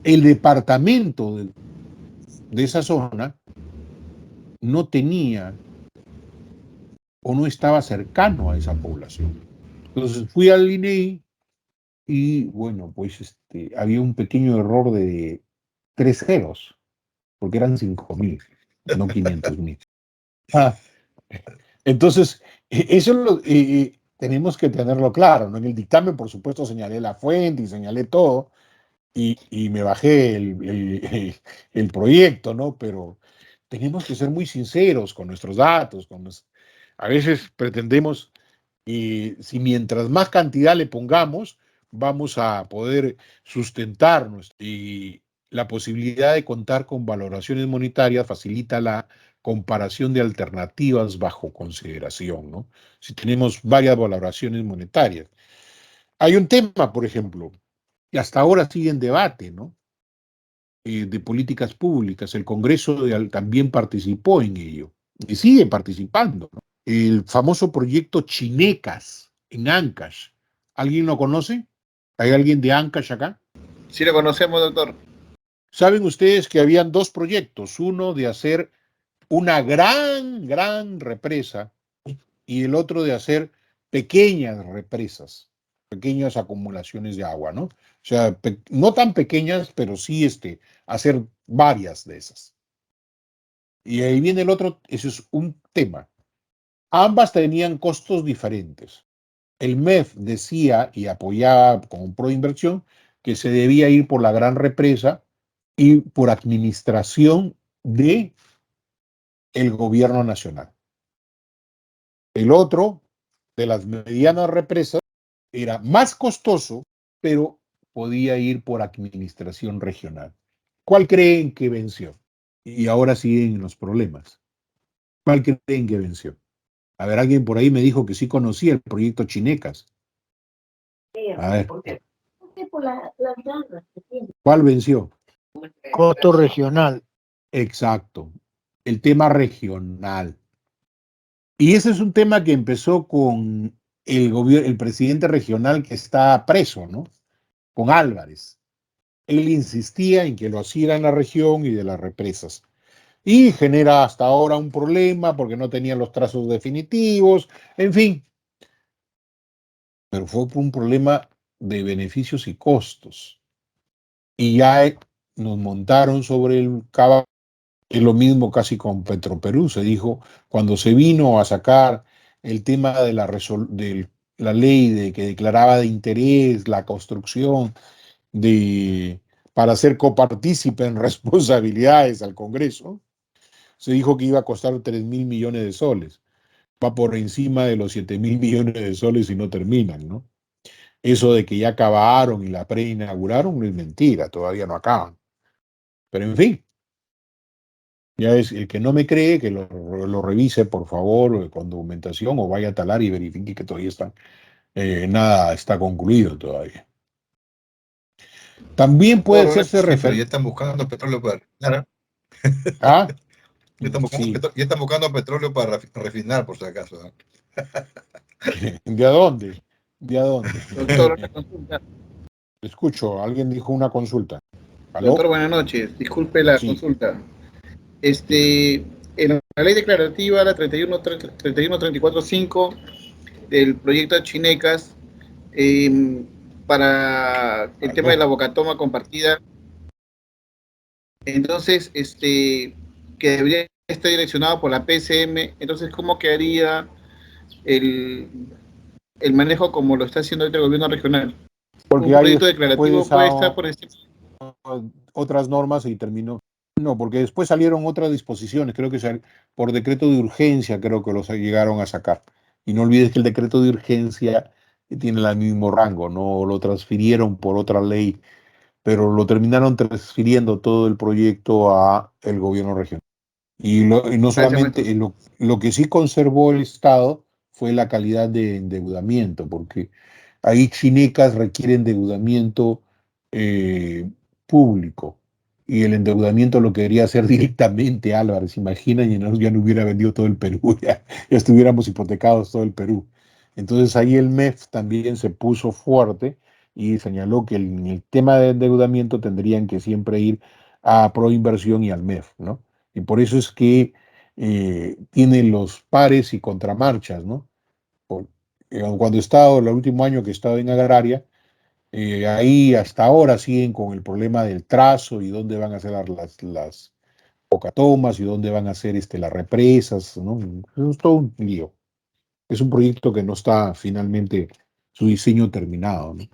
el departamento de esa zona no tenía o no estaba cercano a esa población. Entonces fui al INEI y bueno, pues había un pequeño error de 3 ceros, porque eran 5.000, no 500.000. Entonces, eso tenemos que tenerlo claro, ¿no? En el dictamen, por supuesto, señalé la fuente y señalé todo, y me bajé el proyecto, ¿no? Pero tenemos que ser muy sinceros con nuestros datos. A veces pretendemos, si mientras más cantidad le pongamos, vamos a poder sustentarnos. Y la posibilidad de contar con valoraciones monetarias facilita la comparación de alternativas bajo consideración, ¿no? Si tenemos varias valoraciones monetarias. Hay un tema, por ejemplo, y hasta ahora sigue en debate, ¿no? De políticas públicas. El Congreso también participó en ello y sigue participando, ¿no? El famoso proyecto Chinecas en Ancash. ¿Alguien lo conoce? ¿Hay alguien de Ancash acá? Sí lo conocemos, doctor. Saben ustedes que habían dos proyectos, uno de hacer una gran represa y el otro de hacer pequeñas represas, pequeñas acumulaciones de agua, ¿no? O sea, no tan pequeñas, pero sí hacer varias de esas. Y ahí viene el otro, ese es un tema. Ambas tenían costos diferentes. El MEF decía y apoyaba con proinversión que se debía ir por la gran represa y por administración de el gobierno nacional. El otro, de las medianas represas, era más costoso, pero podía ir por administración regional. ¿Cuál creen que venció? Y ahora siguen los problemas. ¿Cuál creen que venció? A ver, alguien por ahí me dijo que sí conocía el proyecto Chinecas. A ver. ¿Cuál venció? Costo regional. Exacto. El tema regional. Y ese es un tema que empezó con el presidente regional que está preso, ¿no? Con Álvarez. Él insistía en que lo hacía en la región y de las represas. Y genera hasta ahora un problema porque no tenía los trazos definitivos, en fin. Pero fue por un problema de beneficios y costos. Y ya nos montaron sobre el caballo. Es lo mismo casi con Petroperú. Se dijo, cuando se vino a sacar el tema de la ley que declaraba de interés la construcción para ser copartícipe en responsabilidades al Congreso, se dijo que iba a costar 3.000 millones de soles. Va por encima de los 7.000 millones de soles y no terminan, ¿no? Eso de que ya acabaron y la preinauguraron no es mentira, todavía no acaban. Pero en fin, ya es el que no me cree que lo revise, por favor, con documentación o vaya a talar y verifique que todavía nada está concluido todavía. También puede hacerse ya están buscando petróleo para refinar. ¿Ah? Ya están buscando petróleo para refinar, por si acaso. ¿No? ¿De dónde? ¿De dónde? Doctor, una consulta. Escucho, alguien dijo una consulta. ¿Aló? Doctor, buenas noches. Disculpe la Sí. consulta. En la ley declarativa, la 31.34.5 del proyecto Chinecas, para el tema de la bocatoma compartida, entonces, que debería estar direccionado por la PCM, entonces, ¿cómo quedaría el manejo como lo está haciendo ahorita el gobierno regional? Porque Un hay proyecto declarativo después puede estar por encima. otras normas y terminó. No, porque después salieron otras disposiciones, creo que por decreto de urgencia creo que los llegaron a sacar. Y no olvides que el decreto de urgencia tiene el mismo rango, no lo transfirieron por otra ley, pero lo terminaron transfiriendo todo el proyecto a el gobierno regional. Y no Gracias, maestro. solamente, lo que sí conservó el Estado fue la calidad de endeudamiento, porque ahí Chinecas requiere endeudamiento eh, público. Y el endeudamiento lo quería hacer directamente Álvarez, imaginan, y ya no hubiera vendido todo el Perú, ya estuviéramos hipotecados todo el Perú. Entonces ahí el MEF también se puso fuerte y señaló que en el tema de endeudamiento tendrían que siempre ir a Proinversión y al MEF, ¿no? Y por eso es que tiene los pares y contramarchas, ¿no? Por- Cuando he estado, el último año que he estado en agraria, ahí hasta ahora siguen con el problema del trazo y dónde van a hacer las bocatomas y dónde van a hacer las represas, ¿no? Es todo un lío. Es un proyecto que no está finalmente su diseño terminado, ¿no?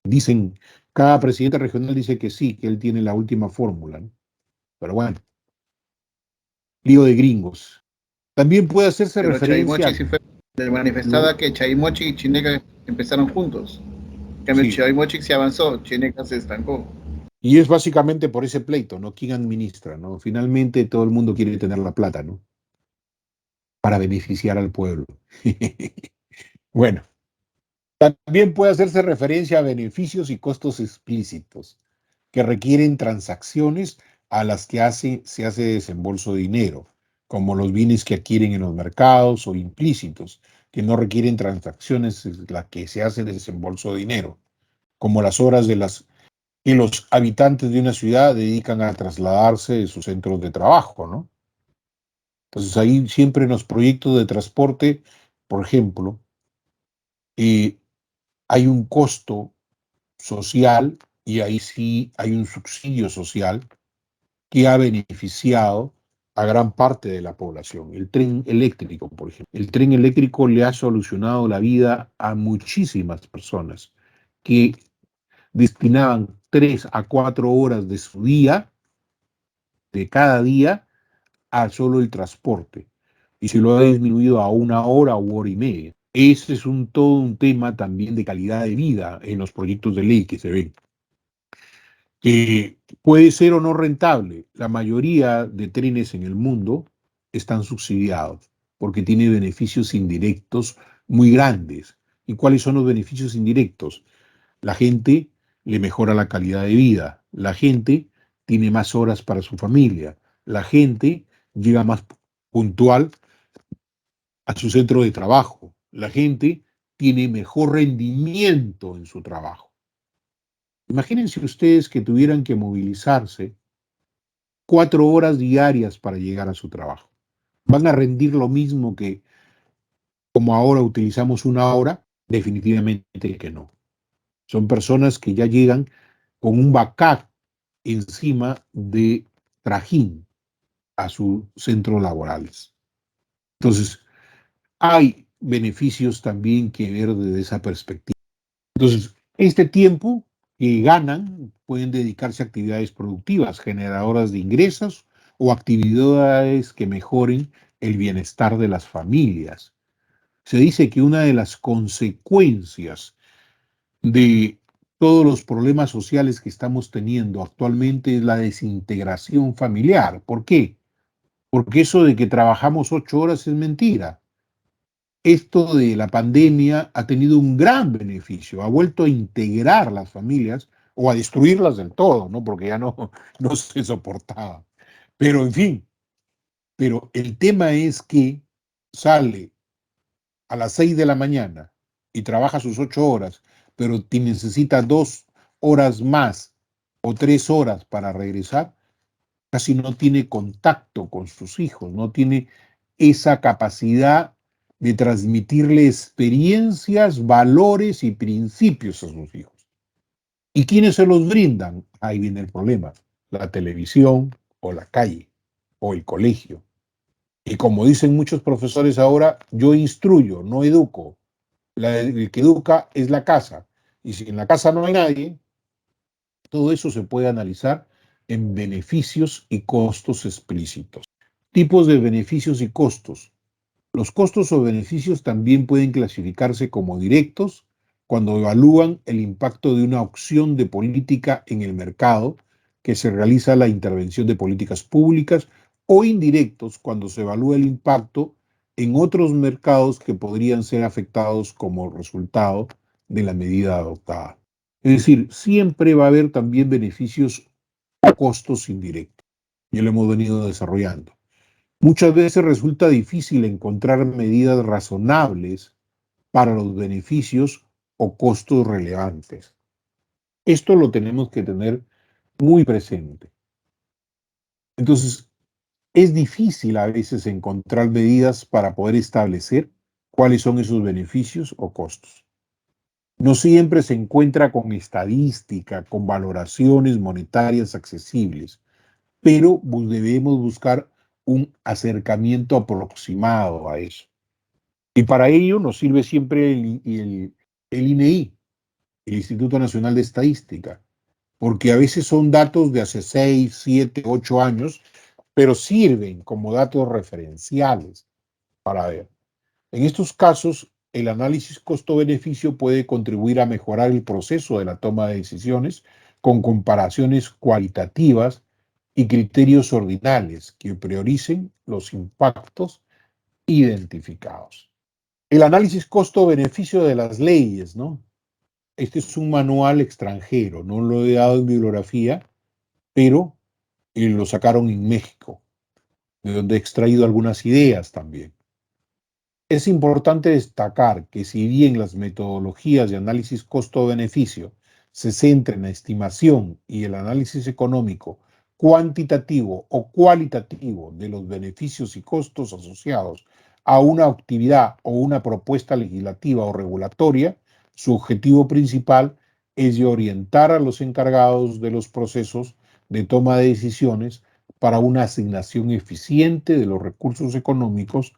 Dicen, cada presidente regional dice que sí, que él tiene la última fórmula, ¿no? Pero bueno, lío de gringos. También puede hacerse Pero Chavimochic referencia, sí fue de lo- manifestada que Chavimochic y Chineca empezaron juntos. En cambio, sí, Chavimochic se avanzó, Chineca se estancó. y es básicamente por ese pleito, ¿no? ¿Quién administra, ¿no? Finalmente todo el mundo quiere tener la plata, ¿no? Para beneficiar al pueblo. Bueno, también puede hacerse referencia a beneficios y costos explícitos que requieren transacciones a las que se hace desembolso de dinero, como los bienes que adquieren en los mercados o implícitos, que no requieren transacciones en las que se hace desembolso de dinero, como las horas que los habitantes de una ciudad dedican a trasladarse de sus centros de trabajo, ¿no? Entonces ahí siempre en los proyectos de transporte, por ejemplo, eh, hay un costo social y ahí sí hay un subsidio social que ha beneficiado a gran parte de la población. El tren eléctrico, por ejemplo. El tren eléctrico le ha solucionado la vida a muchísimas personas que destinaban 3 a 4 horas de su día, de cada día, a solo el transporte. Y se lo ha disminuido a 1 hora u hora y media. Ese es todo un tema también de calidad de vida en los proyectos de ley que se ven. Puede ser o no rentable. La mayoría de trenes en el mundo están subsidiados porque tiene beneficios indirectos muy grandes. ¿Y cuáles son los beneficios indirectos? La gente le mejora la calidad de vida, la gente tiene más horas para su familia, la gente llega más puntual a su centro de trabajo, la gente tiene mejor rendimiento en su trabajo. Imagínense ustedes que tuvieran que movilizarse 4 horas diarias para llegar a su trabajo. ¿Van a rendir lo mismo que como ahora utilizamos 1 hora? Definitivamente que no. Son personas que ya llegan con un bacac encima de trajín a sus centros laborales. Entonces, hay beneficios también que ver desde esa perspectiva. Entonces, este tiempo que ganan pueden dedicarse a actividades productivas, generadoras de ingresos o actividades que mejoren el bienestar de las familias. Se dice que una de las consecuencias de todos los problemas sociales que estamos teniendo actualmente es la desintegración familiar. ¿Por qué? Porque eso de que trabajamos 8 horas es mentira. Esto de la pandemia ha tenido un gran beneficio, ha vuelto a integrar las familias o a destruirlas del todo, ¿no? Porque ya no se soportaba. Pero en fin, pero el tema es que sale a las 6 de la mañana y trabaja sus 8 horas, pero necesita 2 horas más o 3 horas para regresar, casi no tiene contacto con sus hijos, no tiene esa capacidad de transmitirle experiencias, valores y principios a sus hijos. ¿Y quiénes se los brindan? Ahí viene el problema: la televisión o la calle o el colegio. Y como dicen muchos profesores ahora, yo instruyo, no educo. El que educa es la casa. Y si en la casa no hay nadie, todo eso se puede analizar en beneficios y costos explícitos. Tipos de beneficios y costos. Los costos o beneficios también pueden clasificarse como directos cuando evalúan el impacto de una opción de política en el mercado que se realiza la intervención de políticas públicas, o indirectos cuando se evalúa el impacto en otros mercados que podrían ser afectados como resultado de la medida adoptada. Es decir, siempre va a haber también beneficios o costos indirectos. Ya lo hemos venido desarrollando. Muchas veces resulta difícil encontrar medidas razonables para los beneficios o costos relevantes. Esto lo tenemos que tener muy presente. Entonces, es difícil a veces encontrar medidas para poder establecer cuáles son esos beneficios o costos. No siempre se encuentra con estadística, con valoraciones monetarias accesibles, pero debemos buscar un acercamiento aproximado a eso. Y para ello nos sirve siempre el INEI, el Instituto Nacional de Estadística, porque a veces son datos de hace 6, 7, 8 años, pero sirven como datos referenciales para ver. En estos casos, el análisis costo-beneficio puede contribuir a mejorar el proceso de la toma de decisiones con comparaciones cualitativas y criterios ordinales que prioricen los impactos identificados. El análisis costo-beneficio de las leyes, ¿no? Este es un manual extranjero, no lo he dado en bibliografía, pero lo sacaron en México, de donde he extraído algunas ideas también. Es importante destacar que si bien las metodologías de análisis costo-beneficio se centran en la estimación y el análisis económico cuantitativo o cualitativo de los beneficios y costos asociados a una actividad o una propuesta legislativa o regulatoria, su objetivo principal es de orientar a los encargados de los procesos de toma de decisiones para una asignación eficiente de los recursos económicos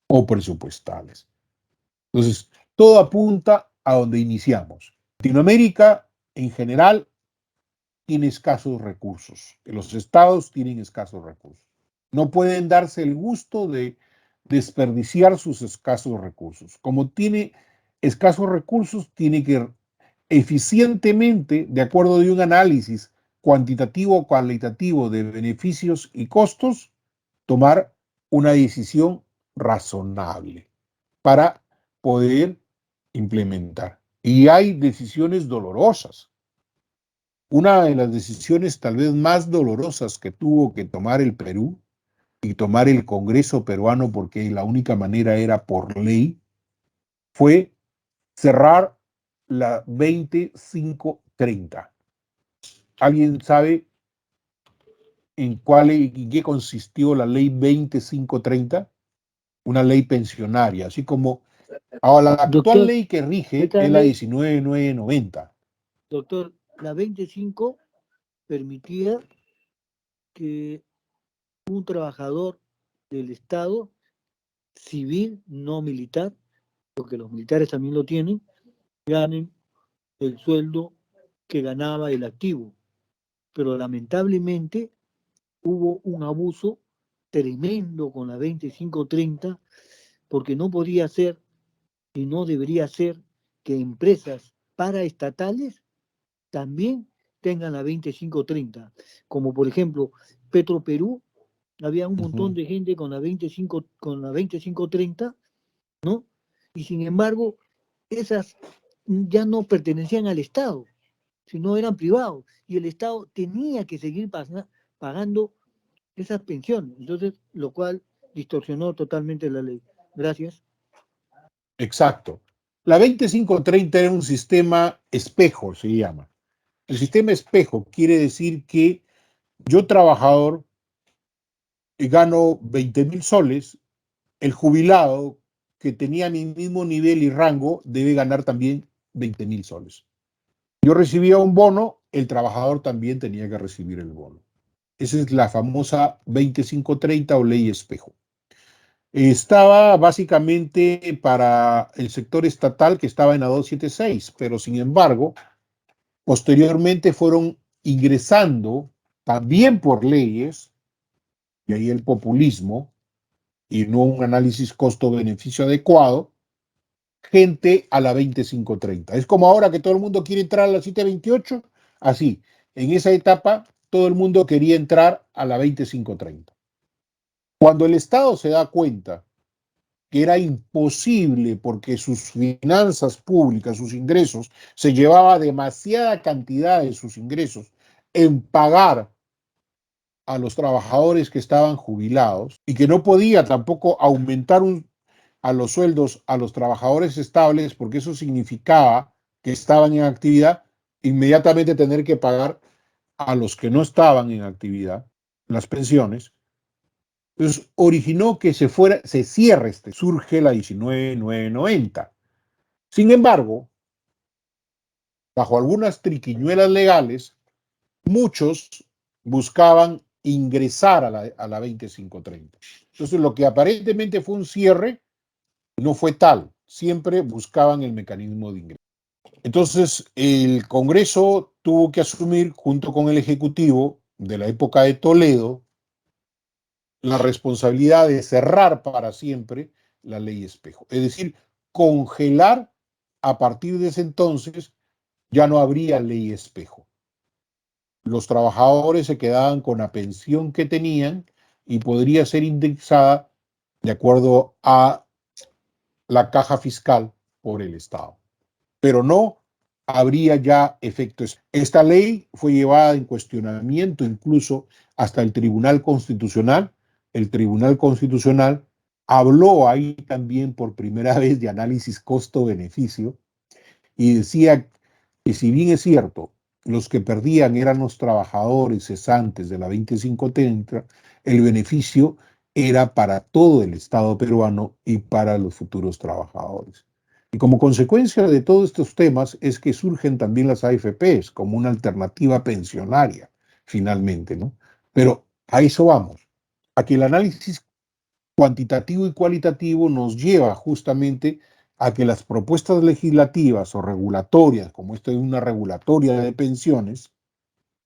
o presupuestales. Entonces, todo apunta a donde iniciamos. Latinoamérica, en general, tiene escasos recursos. Los estados tienen escasos recursos. No pueden darse el gusto de desperdiciar sus escasos recursos. Como tiene escasos recursos, tiene que eficientemente, de acuerdo a un análisis cuantitativo o cualitativo de beneficios y costos, tomar una decisión razonable para poder implementar. Y hay decisiones dolorosas. Una de las decisiones tal vez más dolorosas que tuvo que tomar el Perú y tomar el Congreso peruano, porque la única manera era por ley, fue cerrar la 2530. ¿Alguien sabe en qué consistió la ley 2530? Una ley pensionaria, así como ahora la actual Doctor, ley que rige es la 19990. Doctor, la 25 permitía que un trabajador del Estado, civil, no militar, porque los militares también lo tienen, ganen el sueldo que ganaba el activo. Pero lamentablemente hubo un abuso tremendo con la 2530, porque no podía ser y no debería ser que empresas paraestatales también tengan la 2530, como por ejemplo Petroperú. Había un montón de gente con la 2530, ¿no? Y sin embargo, esas ya no pertenecían al Estado, sino eran privados, y el Estado tenía que seguir pagando esas pensiones, entonces, lo cual distorsionó totalmente la ley. Gracias. Exacto. La 2530 era un sistema espejo, se llama. El sistema espejo quiere decir que yo, trabajador, gano 20.000 soles, el jubilado que tenía mi mismo nivel y rango debe ganar también 20.000 soles. Yo recibía un bono, el trabajador también tenía que recibir el bono. Esa es la famosa 2530 o ley espejo. Estaba básicamente para el sector estatal, que estaba en la 276, pero sin embargo, posteriormente fueron ingresando también por leyes, y ahí el populismo, y no un análisis costo-beneficio adecuado, gente a la 2530. Es como ahora que todo el mundo quiere entrar a la 728, así, en esa etapa todo el mundo quería entrar a la 2530. Cuando el Estado se da cuenta que era imposible porque sus finanzas públicas, sus ingresos, se llevaba demasiada cantidad de sus ingresos en pagar a los trabajadores que estaban jubilados y que no podía tampoco aumentar a los sueldos a los trabajadores estables, porque eso significaba que estaban en actividad, inmediatamente tener que pagar a los que no estaban en actividad las pensiones. Entonces originó que se cierre surge la 19.990. Sin embargo, bajo algunas triquiñuelas legales, muchos buscaban ingresar a la 2530. Entonces, lo que aparentemente fue un cierre no fue tal. Siempre buscaban el mecanismo de ingreso. Entonces, el Congreso tuvo que asumir, junto con el Ejecutivo de la época de Toledo, la responsabilidad de cerrar para siempre la ley espejo. Es decir, congelar a partir de ese entonces, ya no habría ley espejo. Los trabajadores se quedaban con la pensión que tenían y podría ser indexada de acuerdo a la caja fiscal por el Estado. Pero no habría ya efectos. Esta ley fue llevada en cuestionamiento incluso hasta el Tribunal Constitucional. El Tribunal Constitucional habló ahí también por primera vez de análisis costo-beneficio y decía que, si bien es cierto, los que perdían eran los trabajadores cesantes de la 2530, el beneficio era para todo el Estado peruano y para los futuros trabajadores. Y como consecuencia de todos estos temas es que surgen también las AFPs como una alternativa pensionaria, finalmente, ¿no? Pero a eso vamos, a que el análisis cuantitativo y cualitativo nos lleva justamente a que las propuestas legislativas o regulatorias, como esta es una regulatoria de pensiones,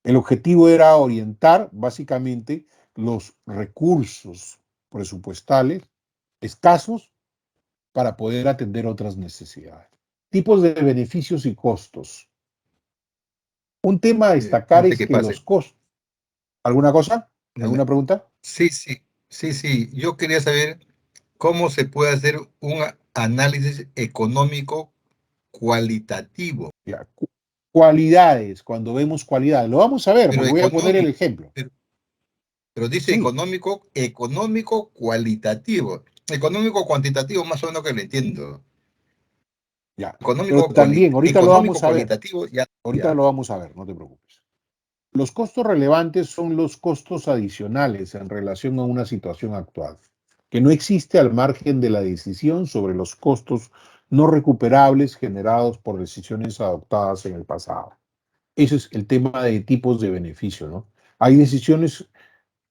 el objetivo era orientar básicamente los recursos presupuestales escasos para poder atender otras necesidades. Tipos de beneficios y costos. Un tema a destacar es que los costos. ¿Alguna cosa? ¿Alguna pregunta? Sí. Yo quería saber cómo se puede hacer un análisis económico cualitativo. Cualidades, cuando vemos cualidades. Lo vamos a ver, porque voy a poner el ejemplo. Pero dice sí. económico cualitativo. Económico cuantitativo más o menos que lo entiendo. Ya. Económico también, ahorita lo vamos a ver. Ahorita lo vamos a ver, no te preocupes. Los costos relevantes son los costos adicionales en relación a una situación actual, que no existe al margen de la decisión sobre los costos no recuperables generados por decisiones adoptadas en el pasado. Ese es el tema de tipos de beneficio, ¿no? Hay decisiones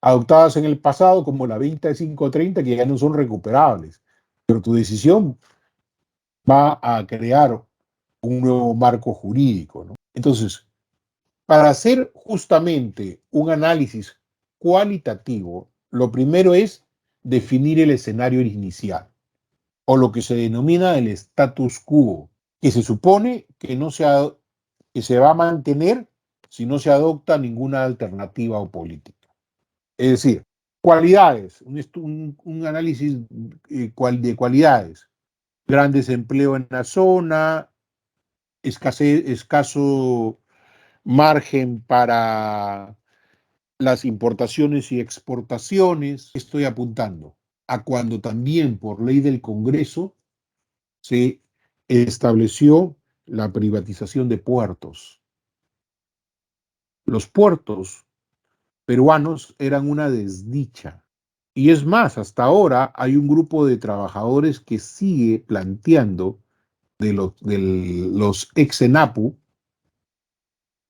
adoptadas en el pasado, como la 2530, que ya no son recuperables, pero tu decisión va a crear un nuevo marco jurídico, ¿no? Entonces, para hacer justamente un análisis cualitativo, lo primero es definir el escenario inicial, o lo que se denomina el status quo, que se supone que se va a mantener si no se adopta ninguna alternativa o política. Es decir, cualidades, un análisis de cualidades. Gran desempleo en la zona, escaso margen para las importaciones y exportaciones. Estoy apuntando a cuando también por ley del Congreso se estableció la privatización de puertos. Los puertos peruanos eran una desdicha. Y es más, hasta ahora hay un grupo de trabajadores que sigue planteando de los ex ENAPU,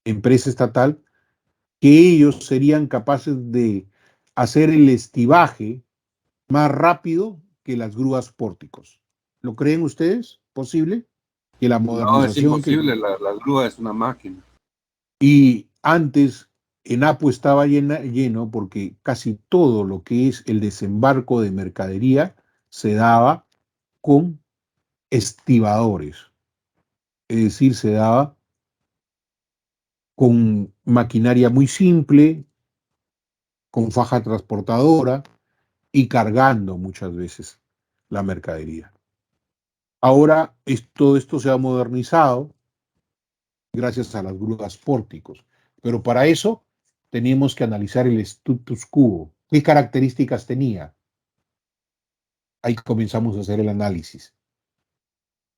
empresa estatal, que ellos serían capaces de hacer el estibaje más rápido que las grúas pórticos. ¿Lo creen ustedes posible? Que la No, es modernización imposible, la grúa es una máquina. Y antes ENAPU estaba lleno porque casi todo lo que es el desembarco de mercadería se daba con estibadores, es decir, se daba con maquinaria muy simple, con faja transportadora y cargando muchas veces la mercadería. Ahora todo esto se ha modernizado gracias a las grúas pórticos, pero para eso teníamos que analizar el status quo. ¿Qué características tenía? Ahí comenzamos a hacer el análisis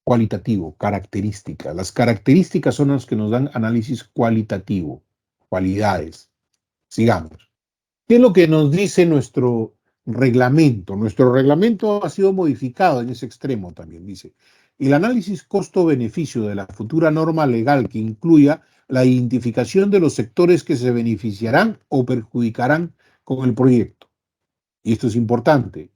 cualitativo, características. Las características son las que nos dan análisis cualitativo, cualidades. Sigamos. ¿Qué es lo que nos dice nuestro reglamento? Nuestro reglamento ha sido modificado en ese extremo también, dice. El análisis costo-beneficio de la futura norma legal que incluya la identificación de los sectores que se beneficiarán o perjudicarán con el proyecto. Y esto es importante.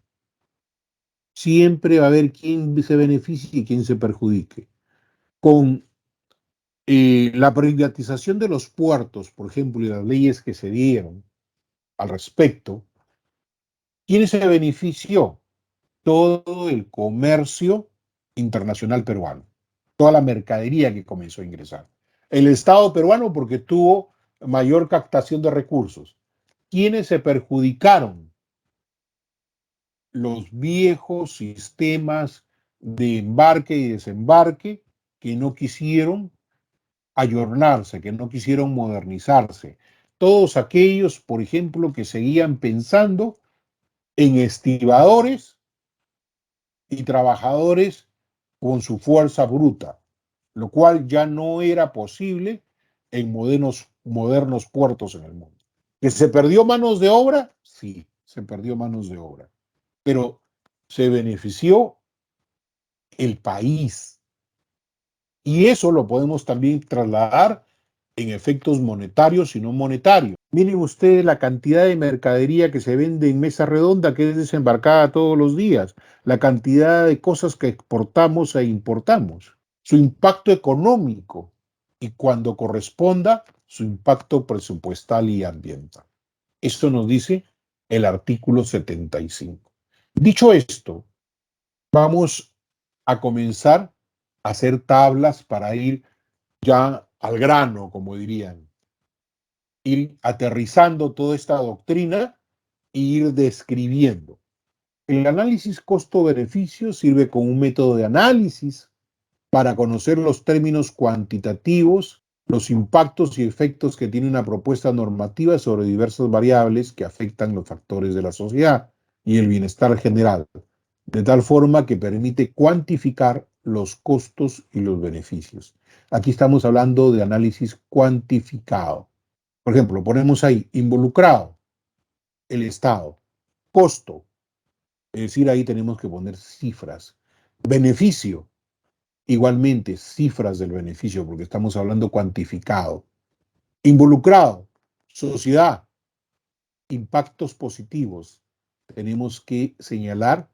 Siempre va a haber quien se beneficie y quien se perjudique. Con la privatización de los puertos, por ejemplo, y las leyes que se dieron al respecto, ¿quién se benefició? Todo el comercio internacional peruano, toda la mercadería que comenzó a ingresar. El Estado peruano porque tuvo mayor captación de recursos. ¿Quiénes se perjudicaron? Los viejos sistemas de embarque y desembarque que no quisieron ayornarse, que no quisieron modernizarse. Todos aquellos, por ejemplo, que seguían pensando en estibadores y trabajadores con su fuerza bruta, lo cual ya no era posible en modernos puertos en el mundo. ¿Que se perdió manos de obra? Sí, se perdió manos de obra, pero se benefició el país. Y eso lo podemos también trasladar en efectos monetarios y no monetarios. Miren ustedes la cantidad de mercadería que se vende en mesa redonda que es desembarcada todos los días, la cantidad de cosas que exportamos e importamos, su impacto económico y cuando corresponda su impacto presupuestal y ambiental. Esto nos dice el artículo 75. Dicho esto, vamos a comenzar a hacer tablas para ir ya al grano, como dirían, ir aterrizando toda esta doctrina e ir describiendo. El análisis costo-beneficio sirve como un método de análisis para conocer los términos cuantitativos, los impactos y efectos que tiene una propuesta normativa sobre diversas variables que afectan los factores de la sociedad y el bienestar general, de tal forma que permite cuantificar los costos y los beneficios. Aquí estamos hablando de análisis cuantificado. Por ejemplo, ponemos ahí involucrado, el Estado, costo, es decir, ahí tenemos que poner cifras. Beneficio, igualmente cifras del beneficio, porque estamos hablando cuantificado. Involucrado, sociedad, impactos positivos. Tenemos que señalar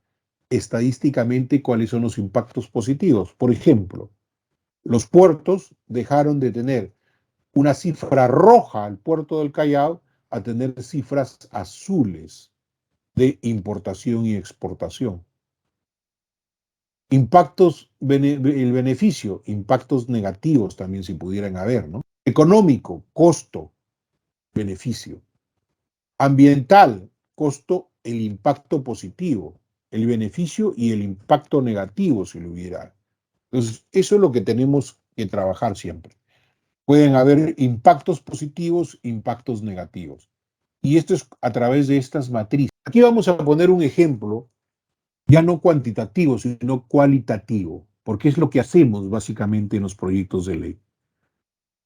estadísticamente cuáles son los impactos positivos. Por ejemplo, los puertos dejaron de tener una cifra roja al puerto del Callao a tener cifras azules de importación y exportación. Impactos, el beneficio, impactos negativos también si pudieran haber, ¿no? Económico, costo, beneficio. Ambiental, costo, el impacto positivo, el beneficio y el impacto negativo si lo hubiera. Entonces, eso es lo que tenemos que trabajar siempre. Pueden haber impactos positivos, impactos negativos. Y esto es a través de estas matrices. Aquí vamos a poner un ejemplo, ya no cuantitativo, sino cualitativo, porque es lo que hacemos básicamente en los proyectos de ley.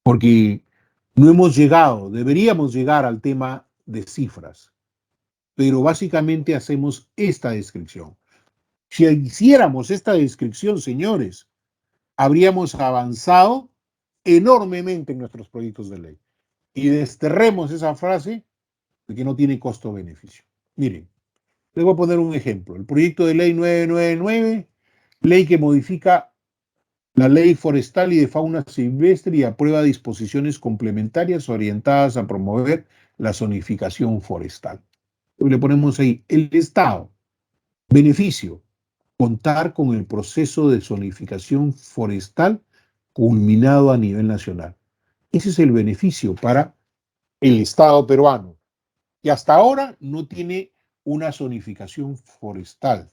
Porque No hemos llegado, deberíamos llegar al tema de cifras, pero básicamente hacemos esta descripción. Si hiciéramos esta descripción, señores, habríamos avanzado enormemente en nuestros proyectos de ley. Y desterremos esa frase de que no tiene costo-beneficio. Miren, les voy a poner un ejemplo. El proyecto de ley 999, ley que modifica la ley forestal y de fauna silvestre y aprueba disposiciones complementarias orientadas a promover la zonificación forestal. Le ponemos ahí el Estado. Beneficio: contar con el proceso de zonificación forestal culminado a nivel nacional. Ese es el beneficio para el Estado peruano, que hasta ahora no tiene una zonificación forestal.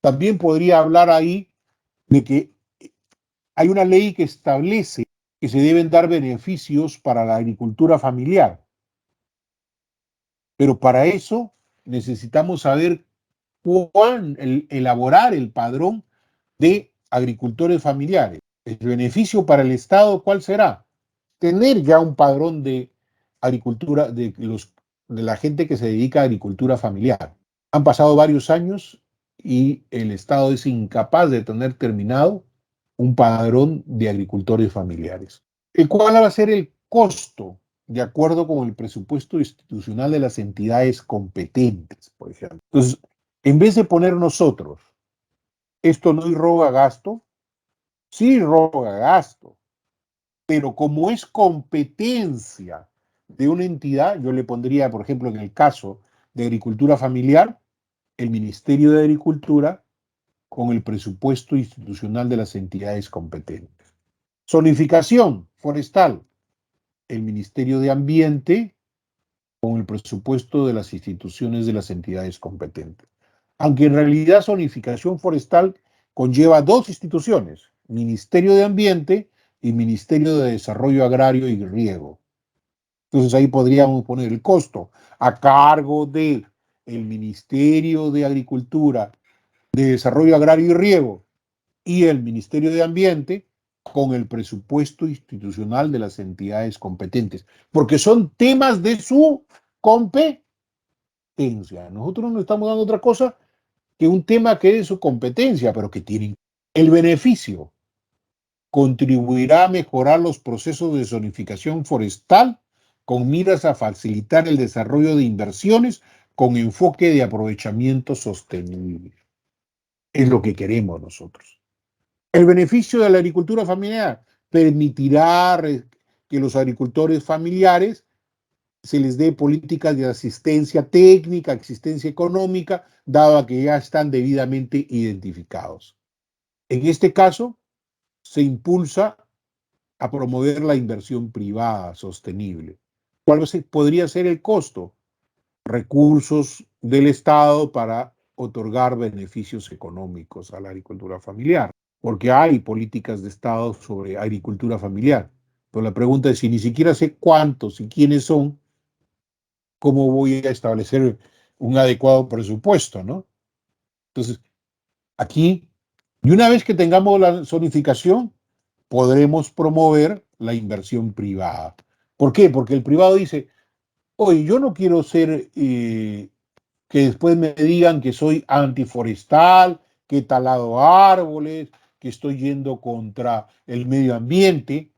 También podría hablar ahí de que hay una ley que establece que se deben dar beneficios para la agricultura familiar. Pero para eso necesitamos saber elaborar el padrón de agricultores familiares. El beneficio para el Estado, ¿cuál será? Tener ya un padrón de agricultura, de la gente que se dedica a agricultura familiar. Han pasado varios años y el Estado es incapaz de tener terminado un padrón de agricultores familiares. ¿Cuál va a ser el costo de acuerdo con el presupuesto institucional de las entidades competentes, por ejemplo? Entonces, en vez de poner nosotros, esto no irroga gasto, sí irroga gasto, pero como es competencia de una entidad, yo le pondría, por ejemplo, en el caso de agricultura familiar, el Ministerio de Agricultura con el presupuesto institucional de las entidades competentes. Zonificación forestal, el Ministerio de Ambiente con el presupuesto de las instituciones de las entidades competentes. Aunque en realidad zonificación forestal conlleva dos instituciones, Ministerio de Ambiente y Ministerio de Desarrollo Agrario y Riego. Entonces ahí podríamos poner el costo a cargo del Ministerio de Agricultura, de Desarrollo Agrario y Riego y el Ministerio de Ambiente con el presupuesto institucional de las entidades competentes, porque son temas de su competencia. Nosotros no estamos dando otra cosa que un tema que es de su competencia, pero que tienen el beneficio. Contribuirá a mejorar los procesos de zonificación forestal con miras a facilitar el desarrollo de inversiones con enfoque de aprovechamiento sostenible. Es lo que queremos nosotros. El beneficio de la agricultura familiar permitirá que los agricultores familiares se les dé políticas de asistencia técnica, asistencia económica, dado que ya están debidamente identificados. En este caso, se impulsa a promover la inversión privada sostenible. ¿Cuál podría ser el costo? Recursos del Estado para otorgar beneficios económicos a la agricultura familiar, porque hay políticas de Estado sobre agricultura familiar. Pero la pregunta es, si ni siquiera sé cuántos y quiénes son, ¿cómo voy a establecer un adecuado presupuesto, no? Entonces, aquí, y una vez que tengamos la zonificación, podremos promover la inversión privada. ¿Por qué? Porque el privado dice, oye, yo no quiero ser, que después me digan que soy antiforestal, que he talado árboles, que estoy yendo contra el medio ambiente.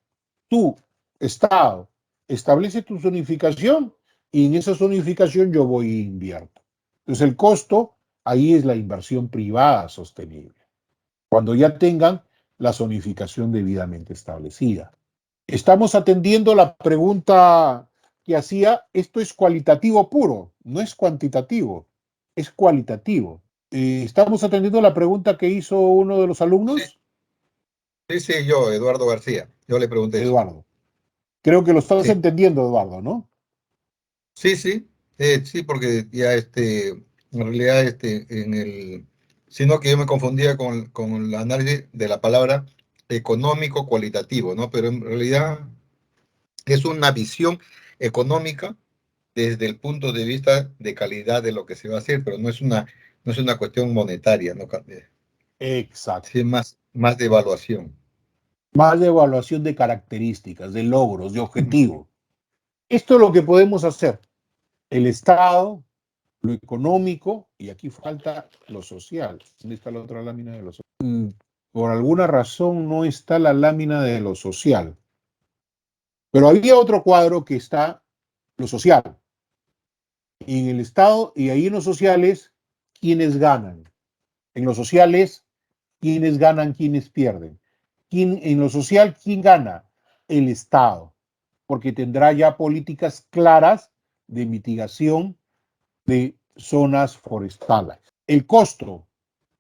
Tú, Estado, establece tu zonificación y en esa zonificación yo voy e invierto. Entonces el costo ahí es la inversión privada sostenible, cuando ya tengan la zonificación debidamente establecida. Estamos atendiendo la pregunta que hacía, esto es cualitativo puro, no es cuantitativo, es cualitativo. ¿Estamos atendiendo la pregunta que hizo uno de los alumnos? Sí, yo, Eduardo García. Yo le pregunté eso. Eduardo. Creo que lo estás Sí. entendiendo, Eduardo, ¿no? Sí, sí, porque ya en realidad sino que yo me confundía con el análisis de la palabra económico cualitativo, ¿no? Pero en realidad es una visión económica desde el punto de vista de calidad de lo que se va a hacer, pero no es una cuestión monetaria, ¿no? Exacto. Sí, más de evaluación. más de evaluación de características, de logros, de objetivos. Esto es lo que podemos hacer. El Estado, lo económico, y aquí falta lo social. ¿Dónde está la otra lámina de lo social? Por alguna razón no está la lámina de lo social. Pero había otro cuadro que está lo social. Y en el Estado y ahí en los sociales, ¿quiénes ganan? En los sociales, ¿quiénes ganan, quiénes pierden? En lo social, ¿quién gana? El Estado, porque tendrá ya políticas claras de mitigación de zonas forestales. El costo,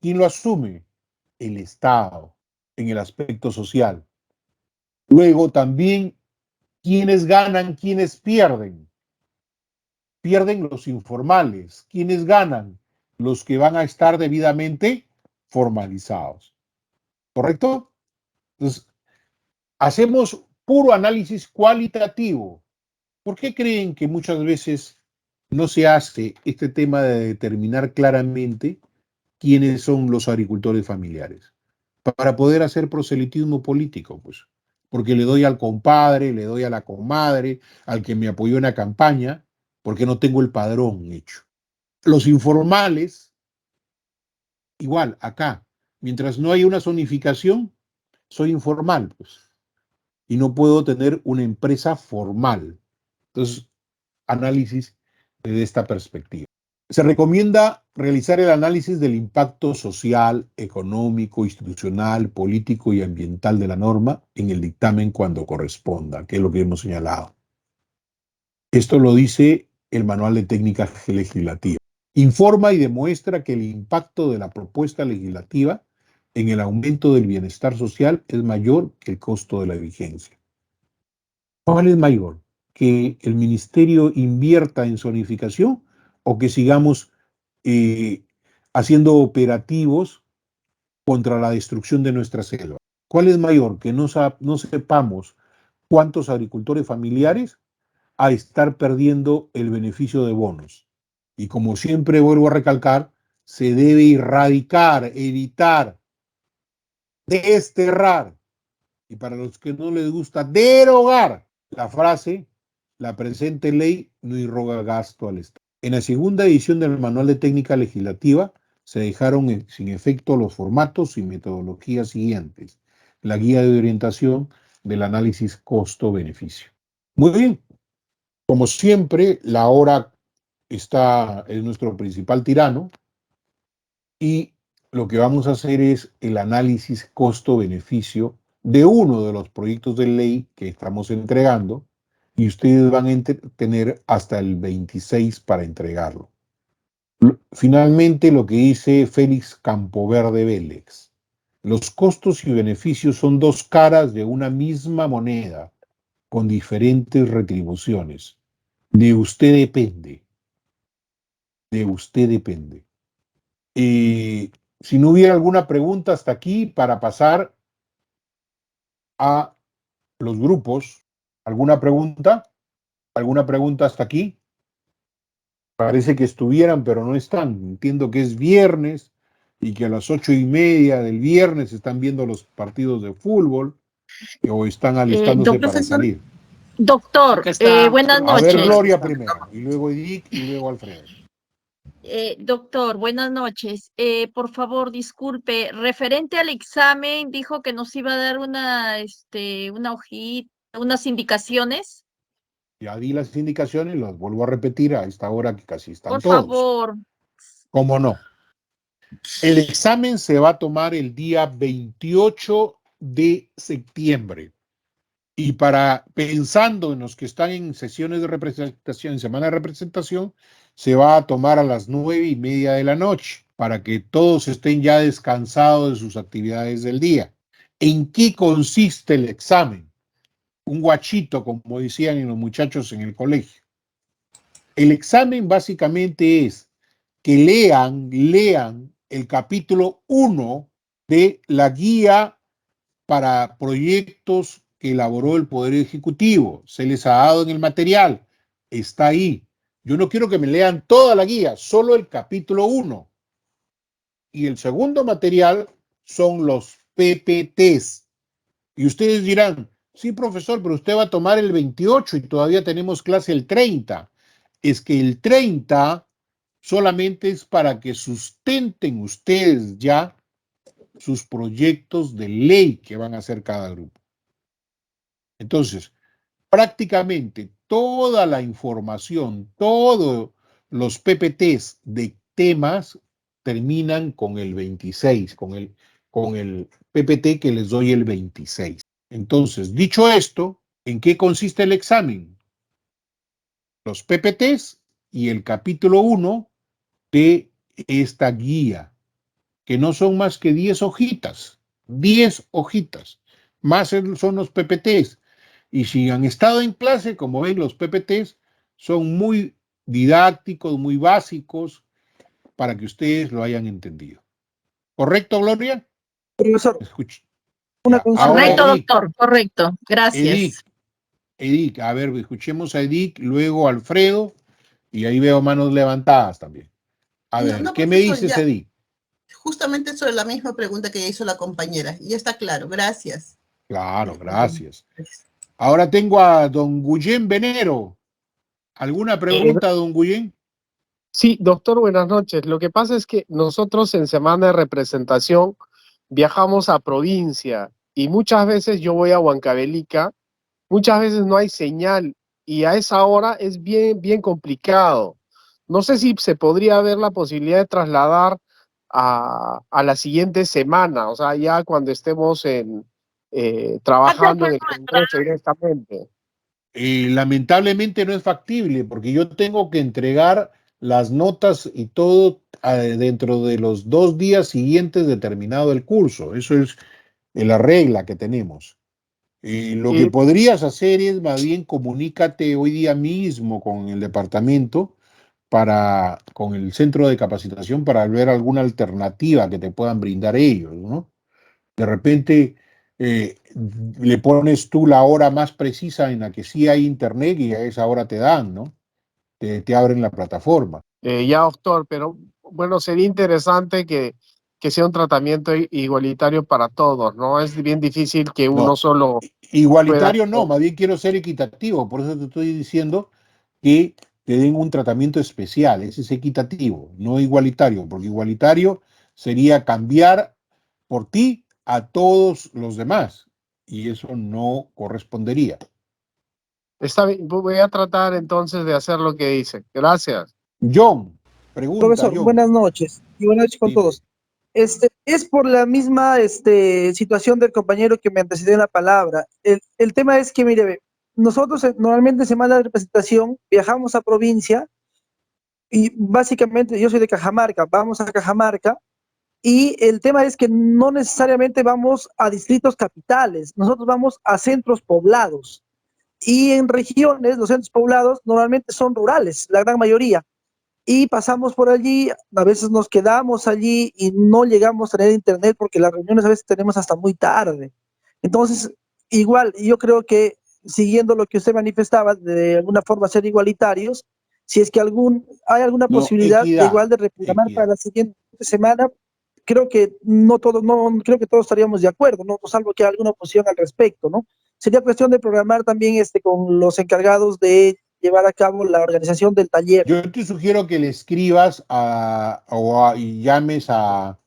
¿quién lo asume? El Estado, en el aspecto social. Luego también, ¿quiénes ganan, quiénes pierden? Pierden los informales. ¿Quiénes ganan? Los que van a estar debidamente formalizados. ¿Correcto? Entonces, hacemos puro análisis cualitativo. ¿Por qué creen que muchas veces no se hace este tema de determinar claramente quiénes son los agricultores familiares? Para poder hacer proselitismo político, pues. Porque le doy al compadre, le doy a la comadre, al que me apoyó en la campaña, porque no tengo el padrón hecho. Los informales, igual, acá, mientras no haya una zonificación, soy informal, pues. Y no puedo tener una empresa formal. Entonces, análisis desde esta perspectiva. Se recomienda realizar el análisis del impacto social, económico, institucional, político y ambiental de la norma en el dictamen cuando corresponda, que es lo que hemos señalado. Esto lo dice el Manual de Técnica Legislativa. Informa y demuestra que el impacto de la propuesta legislativa en el aumento del bienestar social es mayor que el costo de la vigencia. ¿Cuál es mayor? ¿Que el ministerio invierta en zonificación o que sigamos haciendo operativos contra la destrucción de nuestra selva? ¿Cuál es mayor? ¿Que no sepamos cuántos agricultores familiares a estar perdiendo el beneficio de bonos? Y como siempre vuelvo a recalcar, se debe erradicar, evitar, desterrar, y para los que no les gusta, derogar la frase, la presente ley no irroga gasto al Estado. En la segunda edición del Manual de Técnica Legislativa se dejaron sin efecto los formatos y metodologías siguientes. La guía de orientación del análisis costo-beneficio. Muy bien. Como siempre, la hora es nuestro principal tirano y lo que vamos a hacer es el análisis costo-beneficio de uno de los proyectos de ley que estamos entregando y ustedes van a tener hasta el 26 para entregarlo. Finalmente, lo que dice Félix Campoverde Vélez. Los costos y beneficios son dos caras de una misma moneda con diferentes retribuciones. De usted depende. De usted depende. Si no hubiera alguna pregunta hasta aquí para pasar a los grupos, ¿alguna pregunta? ¿Alguna pregunta hasta aquí? Parece que estuvieran, pero no están. Entiendo que es viernes y que a las 8:30 del viernes están viendo los partidos de fútbol o están alistándose para salir. Doctor, buenas noches. A ver, Gloria primero, y luego Edith, y luego Alfredo. Doctor, buenas noches. Por favor, disculpe, referente al examen, dijo que nos iba a dar una hojita, unas indicaciones. Ya di las indicaciones, las vuelvo a repetir a esta hora que casi están por todos. Por favor. ¿Cómo no? El examen se va a tomar el día 28 de septiembre. Y pensando en los que están en sesiones de representación, en semana de representación, se va a tomar a las 9:30 de la noche, para que todos estén ya descansados de sus actividades del día. ¿En qué consiste el examen? Un guachito, como decían los muchachos en el colegio. El examen básicamente es que lean el capítulo 1 de la guía para proyectos que elaboró el Poder Ejecutivo. Se les ha dado en el material. Está ahí. Yo no quiero que me lean toda la guía, solo el capítulo 1. Y el segundo material son los PPTs, Y ustedes dirán, sí, profesor, pero usted va a tomar el 28 y todavía tenemos clase el 30. Es que el 30 solamente es para que sustenten ustedes ya sus proyectos de ley que van a hacer cada grupo. Entonces, prácticamente toda la información, todos los PPTs de temas terminan con el 26, con el PPT que les doy el 26. Entonces, dicho esto, ¿en qué consiste el examen? Los PPTs y el capítulo 1 de esta guía, que no son más que 10 hojitas, 10 hojitas, más son los PPTs. Y si han estado en clase, como ven, los PPTs son muy didácticos, muy básicos, para que ustedes lo hayan entendido. ¿Correcto, Gloria? Profesor, Escuche. una Ya, consulta. ahora, Correcto, Edith, doctor, correcto. Gracias. Edith, a ver, escuchemos a Edith, luego Alfredo, y ahí veo manos levantadas también. A ver, No, ¿qué me profesor, dices, ya, Edith? justamente sobre la misma pregunta que ya hizo la compañera. Y ya está claro, gracias. Claro, gracias. Ahora tengo a don Guillén Venero. ¿Alguna pregunta, don Guillén? Sí, doctor, buenas noches. Lo que pasa es que nosotros en semana de representación viajamos a provincia y muchas veces yo voy a Huancavelica, muchas veces no hay señal y a esa hora es bien complicado. No sé si se podría ver la posibilidad de trasladar a la siguiente semana, o sea, ya cuando estemos trabajando en el Congreso directamente. Lamentablemente no es factible porque yo tengo que entregar las notas y todo dentro de los 2 días siguientes de terminado el curso. Eso es la regla que tenemos. Lo que podrías hacer es más bien comunícate hoy día mismo con el departamento con el centro de capacitación para ver alguna alternativa que te puedan brindar ellos, ¿no? De repente le pones tú la hora más precisa en la que sí hay internet y a esa hora te dan, ¿no? Te abren la plataforma. Ya, doctor, pero bueno, sería interesante que sea un tratamiento igualitario para todos, ¿no? Es bien difícil que uno No, solo igualitario pueda... no, más bien quiero ser equitativo, por eso te estoy diciendo que te den un tratamiento especial, ese es equitativo, no igualitario, porque igualitario sería cambiar por ti a todos los demás y eso no correspondería. Está bien, voy a tratar entonces de hacer lo que dice. Gracias. John, pregunta, Profesor, John. buenas noches y buenas noches con Dime. todos. Es por la misma situación del compañero que me antecedió en la palabra. El tema es que, mire, ve, nosotros normalmente en semana de representación viajamos a provincia y básicamente yo soy de Cajamarca, vamos a Cajamarca y el tema es que no necesariamente vamos a distritos capitales, nosotros vamos a centros poblados y en regiones los centros poblados normalmente son rurales, la gran mayoría. Y pasamos por allí, a veces nos quedamos allí y no llegamos a tener internet porque las reuniones a veces tenemos hasta muy tarde. Entonces, igual, yo creo que siguiendo lo que usted manifestaba, de alguna forma ser igualitarios, si es que hay alguna posibilidad de Equidad, igual de reprogramar para equidad. la siguiente semana, creo que creo que todos estaríamos de acuerdo, ¿no? Salvo que haya alguna oposición al respecto, ¿no? Sería cuestión de programar también con los encargados de llevar a cabo la organización del taller. Yo te sugiero que le escribas y llames a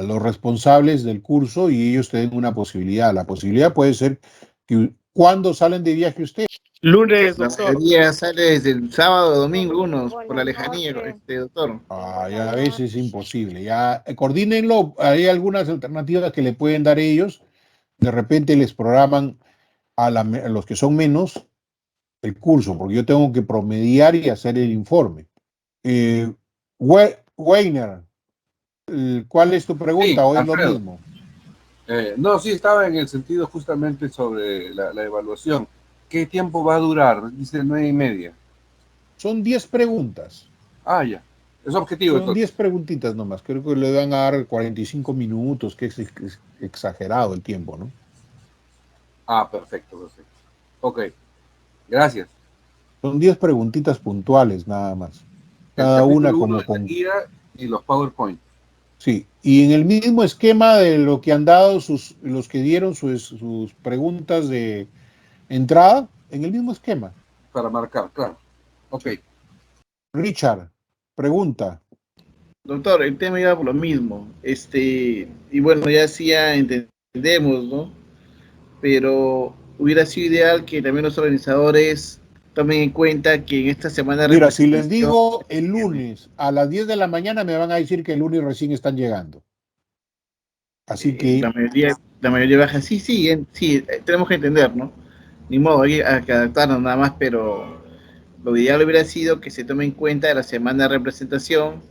los responsables del curso y ellos te den una posibilidad. La posibilidad puede ser que ¿cuándo salen de viaje ustedes? Lunes, La doctor. mayoría sale desde el sábado o domingo, unos, por la lejanía, doctor. Ya a veces es imposible. Ya coordínenlo. Hay algunas alternativas que le pueden dar ellos. De repente les programan a los que son menos el curso, porque yo tengo que promediar y hacer el informe. Weiner, ¿cuál es tu pregunta? Sí, ¿O es lo Alfredo. mismo? No, sí, estaba en el sentido justamente sobre la evaluación. ¿Qué tiempo va a durar? Dice 9:30. Son 10 preguntas. Ah, ya. Es objetivo. Son 10 preguntitas nomás. Creo que le van a dar 45 minutos, que es exagerado el tiempo, ¿no? Ah, perfecto. Ok. Gracias. Son 10 preguntitas puntuales nada más. El Cada una capítulo 1 como de la guía y los PowerPoint. Sí, y en el mismo esquema de lo que han dado los que dieron sus preguntas de entrada, en el mismo esquema. Para marcar, claro. Ok. Richard, pregunta. Doctor, el tema iba por lo mismo. Y bueno, ya entendemos, ¿no? Pero hubiera sido ideal que también los organizadores tomen en cuenta que en esta semana de Mira, si les representación, digo el lunes a las 10 de la mañana, me van a decir que el lunes recién están llegando. Así que... la mayoría baja. Sí, sí, tenemos que entender, ¿no? Ni modo, hay que adaptarnos nada más, pero lo ideal hubiera sido que se tome en cuenta la semana de representación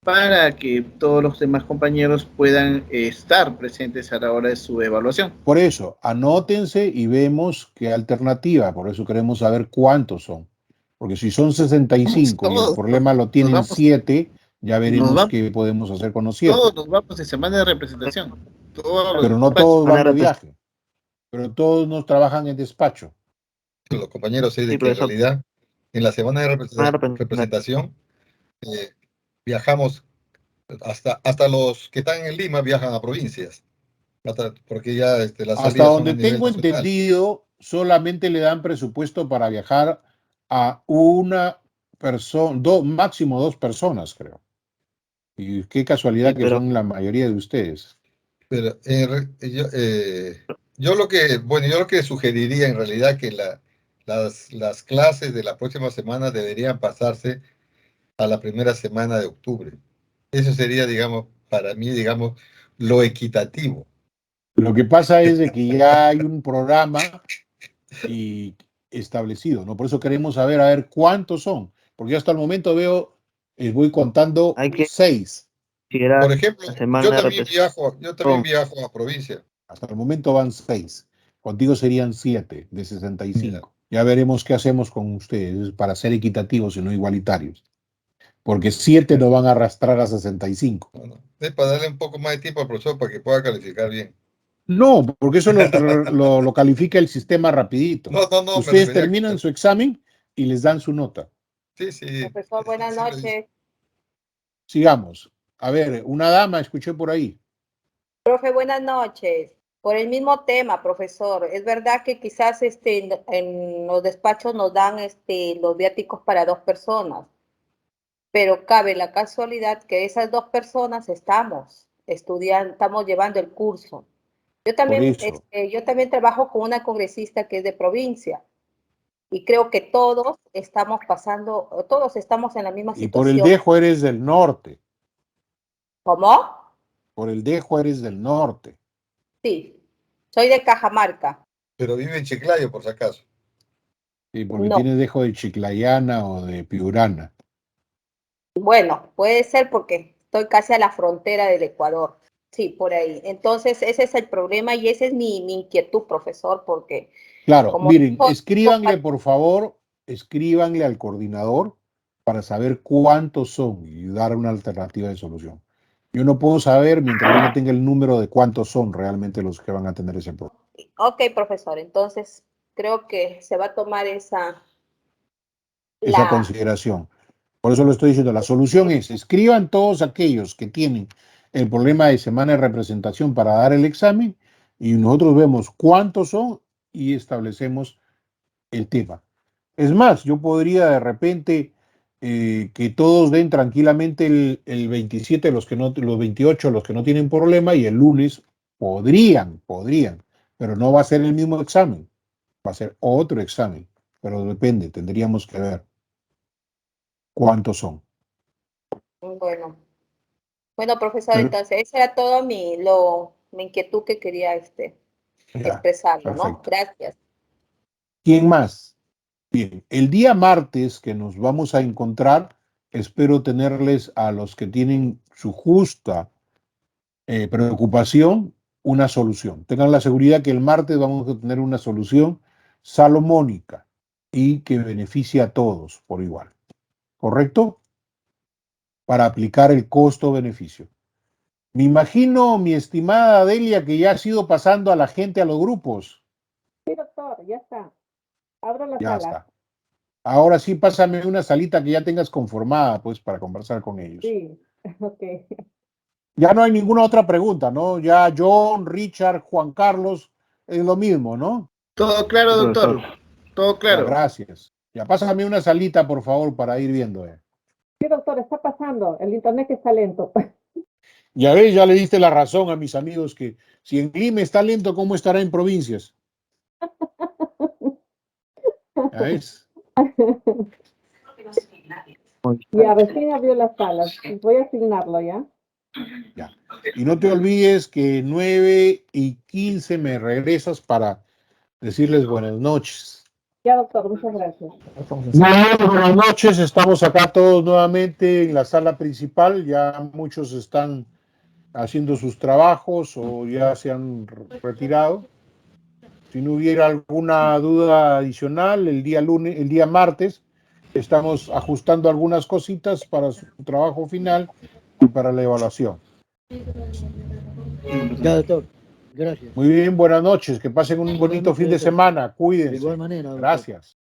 para que todos los demás compañeros puedan estar presentes a la hora de su evaluación. Por eso, anótense y vemos qué alternativa. Por eso queremos saber cuántos son. Porque si son 65 y el problema lo tienen 7, ya veremos qué podemos hacer con los 7. Todos nos vamos de semana de representación. Pero no todos van de viaje. Pero todos nos trabajan en despacho. Los compañeros sí, de que en realidad en la semana de representación viajamos hasta los que están en Lima viajan a provincias. Porque ya las hasta donde tengo entendido, solamente le dan presupuesto para viajar a una persona, máximo 2 personas, creo. Y qué casualidad que son la mayoría de ustedes. Pero yo lo que sugeriría en realidad que las clases de la próxima semana deberían pasarse a la primera semana de octubre. Eso sería, digamos, para mí, digamos, lo equitativo. Lo que pasa es de que ya hay un programa establecido, ¿no? Por eso queremos saber, a ver cuántos son. Porque yo hasta el momento voy contando 6. Por ejemplo, yo también viajo a provincia. Hasta el momento van 6. Contigo serían 7 de 65. Ya veremos qué hacemos con ustedes para ser equitativos y no igualitarios. Porque 7 no van a arrastrar a 65. Es para darle un poco más de tiempo al profesor para que pueda calificar bien. No, porque eso lo califica el sistema rapidito. No, ustedes terminan su examen y les dan su nota. Sí, sí. Profesor, buenas noches. Sigamos. A ver, una dama escuché por ahí. Profe, buenas noches. Por el mismo tema, profesor, es verdad que quizás en los despachos nos dan los viáticos para 2 personas, pero cabe la casualidad que esas 2 personas estamos estudiando, estamos llevando el curso. Yo también trabajo con una congresista que es de provincia y creo que todos estamos en la misma situación. Y por el dejo eres del norte. ¿Cómo? Por el dejo eres del norte. Sí, soy de Cajamarca. Pero vive en Chiclayo, por si acaso. Sí, porque tienes dejo de Chiclayana o de Piurana. Bueno, puede ser porque estoy casi a la frontera del Ecuador. Sí, por ahí. Entonces, ese es el problema y esa es mi inquietud, profesor, porque... Claro, miren, escríbanle, por favor, escríbanle al coordinador para saber cuántos son y dar una alternativa de solución. Yo no puedo saber mientras yo no tenga el número de cuántos son realmente los que van a tener ese problema. Ok, profesor, entonces creo que se va a tomar esa consideración. Por eso lo estoy diciendo, la solución es, escriban todos aquellos que tienen el problema de semana de representación para dar el examen y nosotros vemos cuántos son y establecemos el tema. Es más, yo podría de repente que todos den tranquilamente el 27, los 28, los que no tienen problema, y el lunes podrían, pero no va a ser el mismo examen, va a ser otro examen, pero depende, tendríamos que ver cuántos son. Bueno, profesor, entonces esa era todo mi inquietud que quería expresarlo, ¿no? Gracias. ¿Quién más? Bien, el día martes que nos vamos a encontrar, espero tenerles a los que tienen su justa preocupación una solución. Tengan la seguridad que el martes vamos a tener una solución salomónica y que beneficie a todos por igual. ¿Correcto? Para aplicar el costo-beneficio. Me imagino, mi estimada Delia, que ya has ido pasando a la gente a los grupos. Sí, doctor, ya está. Abro la Ya sala. está. Ahora sí, pásame una salita que ya tengas conformada, pues, para conversar con ellos. Sí, ok. Ya no hay ninguna otra pregunta, ¿no? Ya John, Richard, Juan Carlos, es lo mismo, ¿no? Todo claro, doctor. Todo Ya, claro. gracias. Ya pásame una salita, por favor, para ir viendo. Sí, doctor, está pasando. El internet que está lento. Ya ves, ya le diste la razón a mis amigos que si en Lima está lento, ¿cómo estará en provincias? ¿Ya ves? Ya, recién abrió las salas. Voy a asignarlo, ¿ya? Ya. Y no te olvides que 9:15 me regresas para decirles buenas noches. Ya, doctor, muchas gracias. Buenas noches, estamos acá todos nuevamente en la sala principal. Ya muchos están haciendo sus trabajos o ya se han retirado. Si no hubiera alguna duda adicional, el día martes, estamos ajustando algunas cositas para su trabajo final y para la evaluación. Ya, doctor. Gracias. Muy bien, buenas noches, que pasen un bonito fin de semana, cuídense. De igual manera, doctor. Gracias.